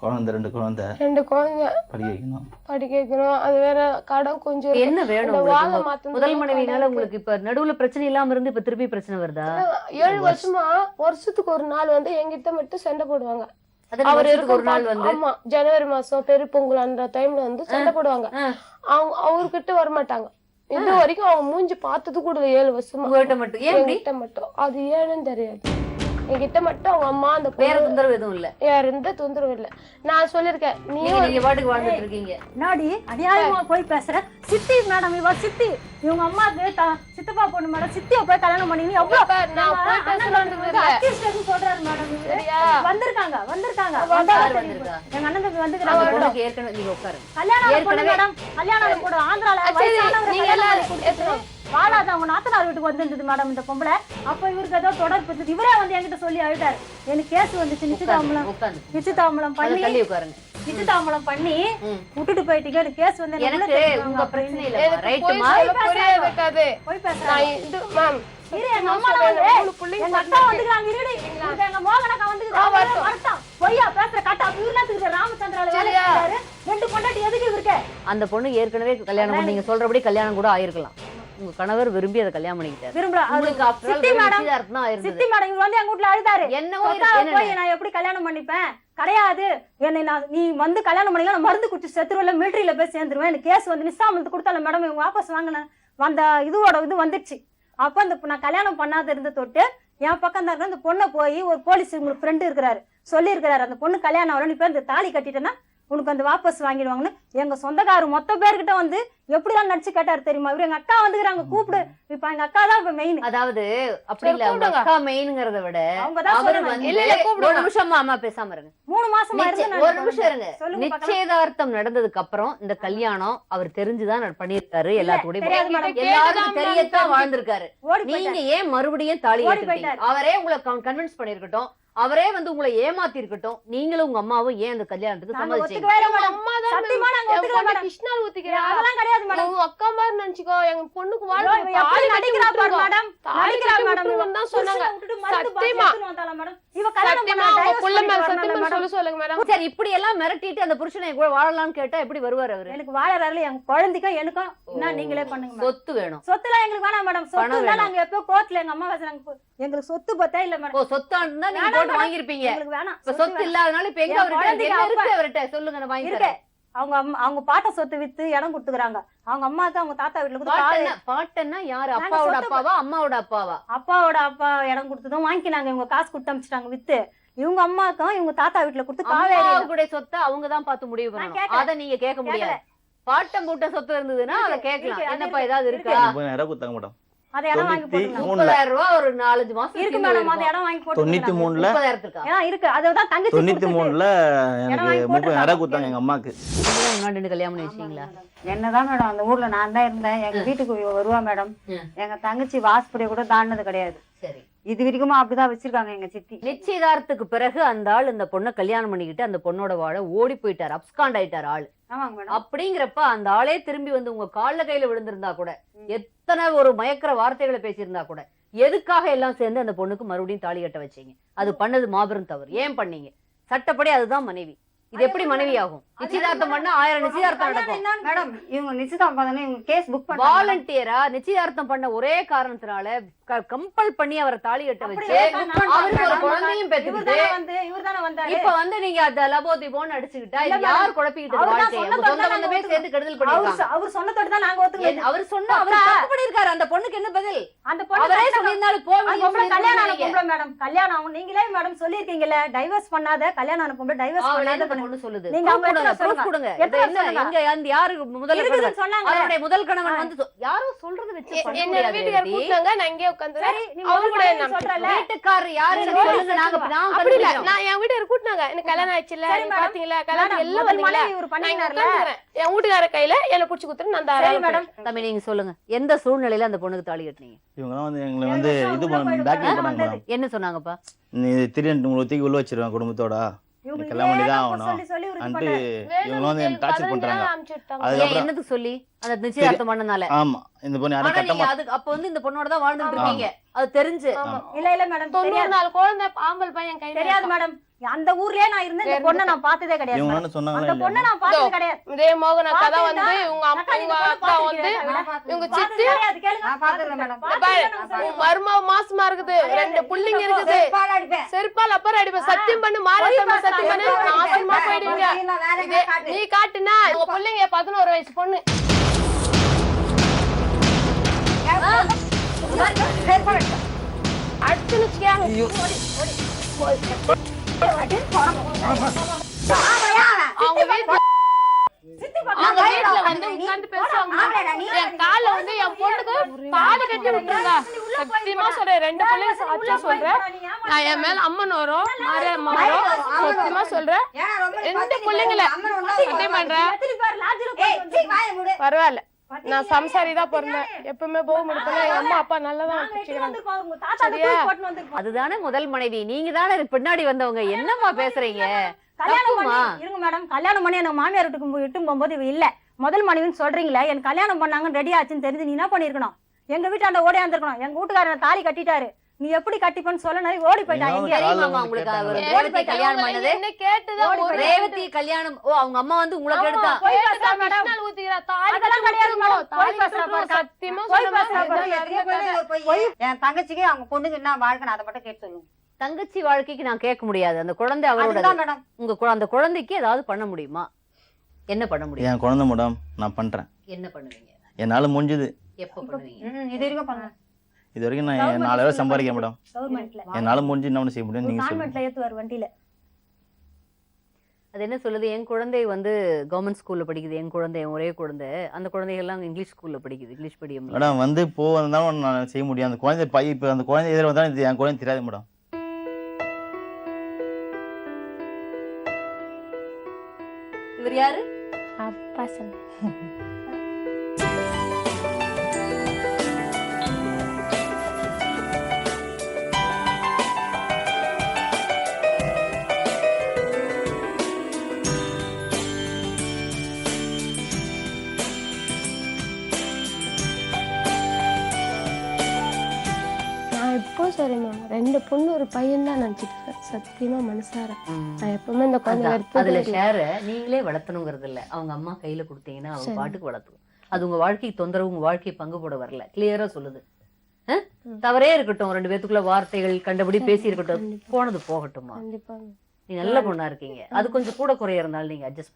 குழந்தை 2 குழந்தை 2 குழந்தை படிக்க வைக்கணும். படிக்க வைக்கணும். அது வேற கடன் கொஞ்சம் இருக்கு. என்ன வேணும் இந்த உங்களுக்கு? வாழை உங்க மாத்தணும் முதல் மனைவினால உங்களுக்கு இப்ப நடுவுல பிரச்சனை இல்லாம இருந்து இப்ப திருப்பி பிரச்சனை வருதா? 7 வருஷமா வருஷத்துக்கு ஒரு நாள் வந்து எங்கிட்ட மட்டும் சண்டை போடுவாங்க. அதான் அவர் வருஷத்துக்கு ஒரு நாள் வந்து ஆமா ஜனவரி மாசம் பெரு பொங்கல் அந்த டைம்ல வந்து சண்டை போடுவாங்க. அவங்க அவர்கிட்ட வரமாட்டாங்க. இது வரைக்கும் அவங்க மூஞ்சி பார்த்தது கூட 7 வருஷமா. உங்ககிட்ட மட்டும் ஏன் இப்படி? என்கிட்ட மட்டும் அது ஏன்னு தெரியாது. என்கிட்ட மட்டும் அவங்க அம்மா அந்த வேற தொந்தரவு எதுவும் இல்ல? வேற எந்த தொந்தரவும் இல்ல. நான் சொல்லிருக்கேன் நீங்க பாட்டுக்கு வாழ்ந்துட்டு இருக்கீங்க. நாடி அநியாயமா போய் பேசுற. சித்தி மேடம், இவ சித்தி, இவங்க அம்மாக்கு சித்தப்பா பொண்ணு மேடம், சித்தியை போய் கல்யாணம் பண்ணி எவ்வளவு நான் போய் பேசலாம்னு சொல்றாரு மேடம். சரியா? வந்திருக்காங்க யார் வந்திருக்கா? எங்க அண்ணன் தம்பி அந்த வந்துக்கிறாங்க. பொண்ணுக்கு ஏற்கனவே நீங்க உட்காருங்க. கல்யாணம் பொண்ணு மேடம், கல்யாணம் கூட ஆந்திரால நீங்க எல்லாம் வாழாத அவங்க நாத்தனார் வீட்டுக்கு வந்துருந்தது மேடம் இந்த பொம்பளை. அப்ப இவருக்கு ஏதோ தொடர்பு இருந்தது. இவரே வந்து என்கிட்ட சொல்லி அழுதாரு. எனக்கு கேஸ் வந்துச்சு, நிச்சயதாமலம் பண்ணி தள்ளி உட்காருங்க. நிச்சயதாமலம் பண்ணி விட்டுட்டு போயிட்டீங்க. எனக்கு கேஸ் வந்து எனக்கு உங்க பிரச்சனை இல்ல. ரைட்டுமா? இருக்காது. போய் பேசுறேன். நான் இது மேம் இரு, எங்க அம்மா வந்து எங்க அக்கா வந்துக்கிறாங்க. இருடி, எங்க மோகனக்கா வந்துக்கிறாங்க. பொய்யா பேசுற கட்டா வீரத்துக்கு ராமச்சந்திரால வேலை செய்றாரு. 2 பொண்டாட்டி எதுக்கு இருக்கு? அந்த பொண்ணு ஏற்கனவே கல்யாணம் பண்ணி நீங்க சொல்றபடி கல்யாணம் கூட ஆயிருக்கலாம். உங்க கணவர் விரும்பி அதை கல்யாணம் பண்ணிக்கிட்டாரு. விரும்பல. உங்களுக்கு சித்தி மேடம், சித்தி மேடம் இங்க வந்து எங்க வீட்ல அழுதாரு. என்னவோ போய் நான் எப்படி கல்யாணம் பண்ணிப்பேன்? கிடையாது, என்னை நீ வந்து கல்யாணம் பண்ணிக்கலாம், நான் மருந்து குடிச்சு செத்துருவேன், மிலிட்டரியில போய் சேர்ந்துருவேன். எனக்கு கேஸ் வந்து நிசாமத்து கொடுத்தால மேடம், இவங்க வாபஸ் வாங்கினேன். அந்த இதோட இது வந்துடுச்சு. அப்ப அந்த நான் கல்யாணம் பண்ணாத இருந்த தொட்டு என் பக்கம் தான் இருக்க அந்த பொண்ணை போய் ஒரு போலீஸ் உங்களுக்கு ஃப்ரெண்டு இருக்கிறாரு சொல்லி இருக்கிறாரு, அந்த பொண்ணு கல்யாணம் ஆகணும், நீ பேர் இந்த தாலி கட்டிட்டேன்னா உனக்கு அந்த வாபஸ் வாங்கிடுவாங்கன்னு எங்க சொந்தக்காரர் மொத்த பேர்கிட்ட வந்து எப்படிலாம் நடிச்சு கேட்டாரு தெரியுமா? இவரு எங்க அக்கா வந்துக்கிறாங்க, கூப்பிடு. இப்ப எங்க அக்கா தான் இப்ப மெயின். அதாவது அப்படி இல்ல, உங்க அக்கா மெயின்ங்கறத விட அவங்கதான் அவர் சொல்லணும். வந்து இல்ல, கூப்பிடுங்க. ஒரு நிமிஷம் அம்மா பேசாம இருங்க. 3 மாசமா இருந்து ஒரு நிமிஷம் இருங்க. நிச்சயதார்த்தம் நடந்ததுக்கு அப்புறம் இந்த கல்யாணம் அவர் தெரிஞ்சுதான் பண்ணிருக்காரு. எல்லாத்துக்கூடயும் எல்லாருக்கும் தெரியத்தான் வாழ்ந்திருக்காரு. நீங்க ஏன் மறுபடியும் தாலி கட்டிட்டீங்க? அவரே உங்களை கன்வின்ஸ் பண்ணிருக்கட்டும், அவரே வந்து உங்களை ஏமாத்தி இருக்கட்டும், நீங்களும் உங்க அம்மாவும் ஏன் அந்த கல்யாணத்துக்கு சம்மதிச்சீங்க? அம்மா தான் கிருஷ்ணால் ஊத்திக்கிறேன். அதெல்லாம் கிடையாது மேடம். உங்க அக்கா மாதிரி நினைச்சுக்கோ. எங்க பொண்ணுக்கு எப்படி நடிக்கிறா பாரு மேடம். நடிக்கிறா மேடம் தான் சொன்னாங்க. சத்தியமா மேடம் இவ கல்யாணம் சத்தியமா உங்க புள்ள மேல சத்தியமா சொல்லுங்க மேடம். சரி, இப்படி எல்லாம் மிரட்டிட்டு அந்த புருஷனை கூட வாழலாம்னு கேட்டா எப்படி வருவார் அவரு? எனக்கு வாழறாருல என் குழந்தைக்கும் எனக்கும் என்ன நீங்களே பண்ணுங்க மேடம். சொத்து வேணும். சொத்துலாம் எங்களுக்கு வேணாம் மேடம். சொத்து தான் நாங்க எப்போ கோர்ட்ல எங்க அம்மா பேசுறாங்க, எங்களுக்கு சொத்து பத்தா இல்ல மேடம். ஓ, சொத்தாண்டா நீங்க போட்டு வாங்கிருப்பீங்க. எங்களுக்கு வேணாம். இப்ப சொத்து இல்லாதனால இப்ப எங்க அவர்ட்ட என்ன இருக்கு? அவர்ட்ட சொல்லுங்க, நான் வாங்கி தரேன். அவங்க பாட்ட சொத்து வித்து இடம் கொடுத்துக்கிறாங்க. அவங்க அம்மாக்கு அவங்க தாத்தா வீட்டுல கொடுத்து பாட்டன்னா யாரு? அப்பாவோட அப்பாவா அம்மாவோட அப்பாவா? அப்பாவோட அப்பா இடம் கொடுத்ததும் வாங்கினாங்க. இவங்க காசு கொடுத்து அமிச்சிட்டாங்க வித்து. இவங்க அம்மாக்கும் இவங்க தாத்தா வீட்டுல கொடுத்து காவேரி சொத்தை அவங்கதான் பார்த்து முடிவு பண்ணணும். அத நீங்க கேட்க முடியாது. பாட்டம் பூட்ட சொத்து இருந்ததுன்னா அதை கேட்கலாம். என்னப்பா ஏதாவது இருக்கா? கொடுத்தாங்க மேடம். அத இடம் வாங்கி போட்டுங்க. 30,000 ரூபாய் ஒரு 4-5 மாசம் இருக்கு மேடம். அந்த இடம் வாங்கி போட்டு 93ல 30,000 இருக்கு. அதுதான் தங்கச்சி 93ல எனக்கு 30,000 கொடுத்தாங்க எங்க அம்மாக்கு. முன்னாடி கல்யாணம் பண்ணி வச்சீங்களா? என்னதான் மேடம் அந்த ஊர்ல நான் தான் இருந்தேன். எங்க வீட்டுக்கு வருவா மேடம். எங்க தங்கச்சி வாஸ்படிய கூட தாண்டது கிடையாது. சரி, இது வரைக்கும் அப்படிதான் வச்சிருக்காங்க எங்க சித்தி. நிச்சயதார்த்தத்துக்கு பிறகு அந்த ஆள் இந்த பொண்ணை கல்யாணம் பண்ணிக்கிட்டு அந்த பொண்ணோட வாழ ஓடி போயிட்டாரு, அப்ஸ்காண்ட் ஆயிட்டாரு ஆளு. ஆமாங்க மேடம். அப்படிங்கிறப்ப அந்த ஆளே திரும்பி வந்து உங்க கால்ல கையில விழுந்திருந்தா கூட, எத்தனை ஒரு மயக்கிற வார்த்தைகளை பேசியிருந்தா கூட, எதுக்காக எல்லாம் சேர்ந்து அந்த பொண்ணுக்கு மறுபடியும் தாலி கட்ட வச்சீங்க? அது பண்ணது மாபெரும் தவறு. ஏன் பண்ணீங்க? சட்டப்படி அதுதான் மனைவி. இது எப்படி மனைவி ஆகும்? நிச்சயதார்த்தம் பண்ணா 1000 நிச்சயதார்த்தம் நடக்கும். மேடம் இவங்க நிச்சயதார்த்தம் பண்ணா இவங்க கேஸ் புக் பண்ண வாலண்டியரா நிச்சயதார்த்தம் பண்ண ஒரே காரணத்தினால கம்பல் பண்ணி அவரை தாலி கட்ட வச்சு அவருக்கு ஒரு குழந்தையும் பெத்துக்கிட்டு இப்ப வந்து நீங்க அத லபோதிபோன்னு அடிச்சுக்கிட்டா இது யார் குழப்பிக்கிட்டு வாழ்க்கையை? சொந்த பந்தமே சேர்ந்து கெடுதல் பண்ணிருக்காங்க. அவர் சொன்னதோட தான் நாங்க ஒத்துக்கல. அவர் சொன்னா அவர் தப்பு பண்ணிருக்காரு. அந்த பொண்ணுக்கு என்ன பதில்? அந்த பொண்ணு அவரே சொல்லிருந்தாலும் போவீங்க. கல்யாணம் ஆன பொம்பளை மேடம், கல்யாணம் ஆகும் நீங்களே மேடம் சொல்லிருக்கீங்கல்ல, டைவர்ஸ் பண்ணாத கல்யாணம் ஆன பொம்பளை டைவர்ஸ் பண்ணாத பொண்ணு சொல்லுது. நீங்க அவங்க கொடுங்க, proof கொடுங்க. இது என்ன எங்க அந்த யாரு முதல்ல கணவன் சொன்னாங்க? அவருடைய முதல் கணவன் வந்து யாரோ சொல்றது வச்சு பண்ண என்ன முடியாது. வீட்டுக்கார கூப்பிட்டாங்க, நான் இங்கே உட்கார்ந்தேன். அவங்க கூட நான் சொல்றேன். வீட்டுக்காரர் யாருன்னு சொல்லுங்க. நாங்க அப்படி இல்ல, நான் என் வீட்டுக்கார கூப்பிட்டாங்க. எனக்கு கல்யாணம் ஆயிடுச்சுல, நீங்க பாத்தீங்களா கல்யாணம் எல்லாம் பண்ணீங்களா? என் வீட்டுக்கார கையில என்ன புடிச்சு குத்துட்டு நான் தாராளம் மேடம். தம்பி நீங்க சொல்லுங்க, எந்த சூழ்நிலையில அந்த பொண்ணுக்கு தாலி கட்டினீங்க? இவங்கலாம் வந்து எங்களை வந்து இது பேக்ல பண்ணாங்க மேடம். என்ன சொன்னாங்கப்பா? நீ திடீர்னு உங்களை தூக்கி உள்ள வச்சிருவேன் குடும்பத்தோட, நீ கல்யாணம் பண்ணி தான் ஆகணும் அன்ட்டு இவங்க வந்து என்ன டார்ச்சர் பண்றாங்க. அதுக்கப்புறம் என்னதுக்கு சொல்லி அந்த நிச்சயதார்த்தம் பண்ணனால? ஆமா, இந்த பொண்ணு யாரும் கட்டமா அதுக்கு அப்ப வந்து இந்த பொண்ணோட தான் வாழ்ந்துட்டு இருக்கீங்க, அது தெரிஞ்சு? இல்ல மேடம், 94 குழந்தை ஆம்பல் பையன் கையில தெரியாது மேடம். அந்த ஊர்லயே நான் இருந்தேன், இந்த பொண்ணை நான் பார்த்ததே கிடையாது. இவங்க என்ன சொன்னாங்களா அந்த பொண்ணை நான் பார்த்ததே கிடையாது. இதே மோகன் அக்கா தான் வந்து உங்க அப்பா உங்க அக்கா வந்து இவங்க சித்தி மருமக மாசமா இருக்குது, 2 புள்ளைங்க இருக்குது. செருப்பால் அப்புறம் அடிப்பேன், சத்தியம் பண்ணு மாரியம்மா, சத்தியம் பண்ணு நாசமா போயிடுவீங்க. நீ காட்டுனா உங்க பிள்ளைங்க 11 வயசு பொண்ணு. அடுத்து அவங்க வீட்டுல வந்து உட்கார்ந்து பேசுவாங்க. என் கால வந்து என் பொண்ணுக்கு தாலி கட்டி விட்டுருங்க. சத்தியமா சொல்றேன், 2 பிள்ளைங்க சாட்சியா சொல்றேன். நான் என் மேல அம்மன் வரும், மாரியம்மா வரும், சத்தியமா சொல்றேன். 2 பிள்ளைங்கள சத்தியம் பண்றேன். பரவாயில்ல, நான் சம்சாரி தான் பிறந்தேன், எப்பவுமே போக முடியல. எங்க அம்மா அப்பா நல்லதான் சரியா? அதுதானே முதல் மனைவி, நீங்க தானே பின்னாடி வந்தவங்க. என்னம்மா பேசுறீங்க? இருங்க மேடம், கல்யாணம் பண்ணி எனக்கு மாமியார் வீட்டுக்கு இட்டு போகும்போது இவ இல்ல முதல் மனைவின்னு சொல்றீங்களே, எனக்கு கல்யாணம் பண்ணாங்கன்னு ரெடி ஆச்சுன்னு தெரிஞ்சு நீ என்ன பண்ணிருக்கணும்? எங்க வீட்டாண்ட ஓடியாந்துருக்கணும். எங்க வீட்டுக்காரன் தாலி கட்டிட்டாரு, நீ எப்படி கட்டிப்பன்னு சொல்ல நிறைய ஓடி போயிட்டாங்க. உங்களுக்கு ரேவதி கல்யாணம் பண்ணது என்ன கேட்டுதான் ரேவதி கல்யாணம். ஓ, அவங்க அம்மா வந்து உங்களுக்கு எடுத்தா? என் தங்கச்சிக்கு அவங்க பொண்ணுக்கு என்ன வாழ்க்கை அதை மட்டும் கேட்டு சொல்லுங்க. தங்கச்சி வாழ்க்கைக்கு நான் கேட்க முடியாது, அந்த குழந்தை அவரோட. உங்க அந்த குழந்தைக்கு ஏதாவது பண்ண முடியுமா? என்ன பண்ண முடியும்? என் குழந்தை மேடம் நான் பண்றேன். என்ன பண்ணுவீங்க? என்னால முடிஞ்சது. எப்ப பண்ணுவீங்க? இது வரைக்கும் பண்ணுங்க. இது வரைக்கும் நான் 4000 சம்பாதிக்க மேடம். கவர்மெண்ட்ல என்னால முடிஞ்சு என்ன செய்ய முடியும் நீங்க சொல்லுங்க. கான்வென்ட்ல ஏத்துவார் வண்டியில. அது என்ன சொல்லுது? என் குழந்தை வந்து கவர்மெண்ட் ஸ்கூல்ல படிக்குது. என் குழந்தை ஒரே குழந்தை, அந்த குழந்தைகள் எல்லாம் இங்கிலீஷ் ஸ்கூல்ல படிக்குது, இங்கிலீஷ் மீடியம். மேடம் வந்து போவதாலும் நான் செய்ய முடியும். அந்த குழந்தை இப்போ அந்த குழந்தை எதிர வந்தாலும் இது என் குழந்தை தெரியாது மேடம். இவர் யாரு? அப்பா சொன்ன எப்போ சரி மேம், 2 பொண்ணு ஒரு பையன் தான் நினைச்சிட்டு இருக்கேன். சத்தியமா மனசார நான் எப்பவுமே இந்த குழந்தை அதுல ஷேர நீங்களே வளர்த்தணுங்கிறது இல்ல, அவங்க அம்மா கையில கொடுத்தீங்கன்னா அவங்க பாட்டுக்கு வளர்த்துக்கும். அது உங்க வாழ்க்கைக்கு தொந்தரவு, உங்க வாழ்க்கையை பங்கு போட வரல. கிளியரா சொல்லுது. தவறே இருக்கட்டும், 2 பேத்துக்குள்ள வார்த்தைகள் கண்டபடி பேசி இருக்கட்டும், போனது போகட்டுமா. கண்டிப்பா நீ நல்ல பொண்ணா இருக்கீங்க, அது கொஞ்சம் கூட குறைய இருந்தாலும் நீங்க அட்ஜஸ்ட்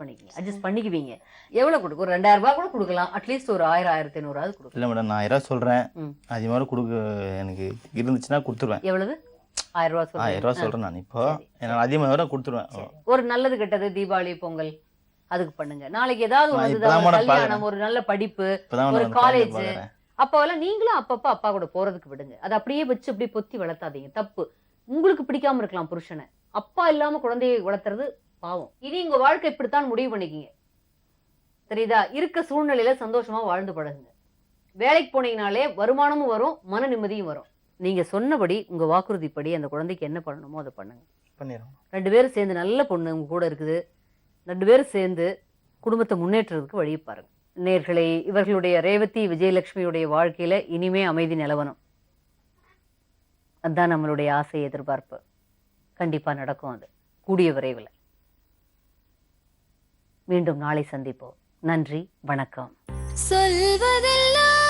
பண்ணிக்குவீங்க. எவ்வளவு கொடுக்கும்? ஒரு 2000 ரூபாய் கூட கொடுக்கலாம், அட்லீஸ்ட் ஒரு 1000 1500 கொடுக்கலாம். இல்ல மேடம், நான் 1000 சொல்றேன். அது மாதிரி கொடுக்க எனக்கு இருந்துச்சுன்னா கொடுத்துருவேன். எவ்வளவு? 1000 ரூபாய் சொல்றேன். 1000 ரூபாய் சொல்றேன் நான். இப்போ என்னால அதிகமாக வர கொடுத்துருவேன். ஒரு நல்லது கெட்டது, தீபாவளி பொங்கல் அதுக்கு பண்ணுங்க. நாளைக்கு ஏதாவது கல்யாணம், ஒரு நல்ல படிப்பு, ஒரு காலேஜ், அப்பவெல்லாம் நீங்களும் அப்பப்ப அப்பா கூட போறதுக்கு விடுங்க. அதை அப்படியே வச்சு அப்படியே பொத்தி வளர்த்தாதீங்க, தப்பு. உங்களுக்கு பிடிக்காம இருக்கலாம் புருஷனை, அப்பா இல்லாம குழந்தையை வளர்த்துறது பாவம். இனி உங்க வாழ்க்கை இப்படித்தான் முடிவு பண்ணிக்கிங்க, தெரியுதா? இருக்க சூழ்நிலையில சந்தோஷமா வாழ்ந்து பழகுங்க. வேலைக்கு போனீங்கனாலே வருமானமும் வரும், மன நிம்மதியும் வரும். நீங்க சொன்னபடி உங்க வாக்குறுதிப்படி அந்த குழந்தைக்கு என்ன பண்ணணுமோ அதை பண்ணுங்க. பண்ணிடுறோம். 2 பேரும் சேர்ந்து, நல்ல பொண்ணு உங்க கூட இருக்குது, 2 பேரும் சேர்ந்து குடும்பத்தை முன்னேற்றத்துக்கு வழி பாருங்க. நேயர்களே, இவர்களுடைய ரேவதி விஜயலட்சுமியுடைய வாழ்க்கையில இனிமே அமைதி நிலவணும். அதுதான் நம்மளுடைய ஆசை, எதிர்பார்ப்பு. கண்டிப்பா நடக்கும், அது கூடிய விரைவில். மீண்டும் நாளை சந்திப்போம். நன்றி, வணக்கம். சொல்வதெல்லாம்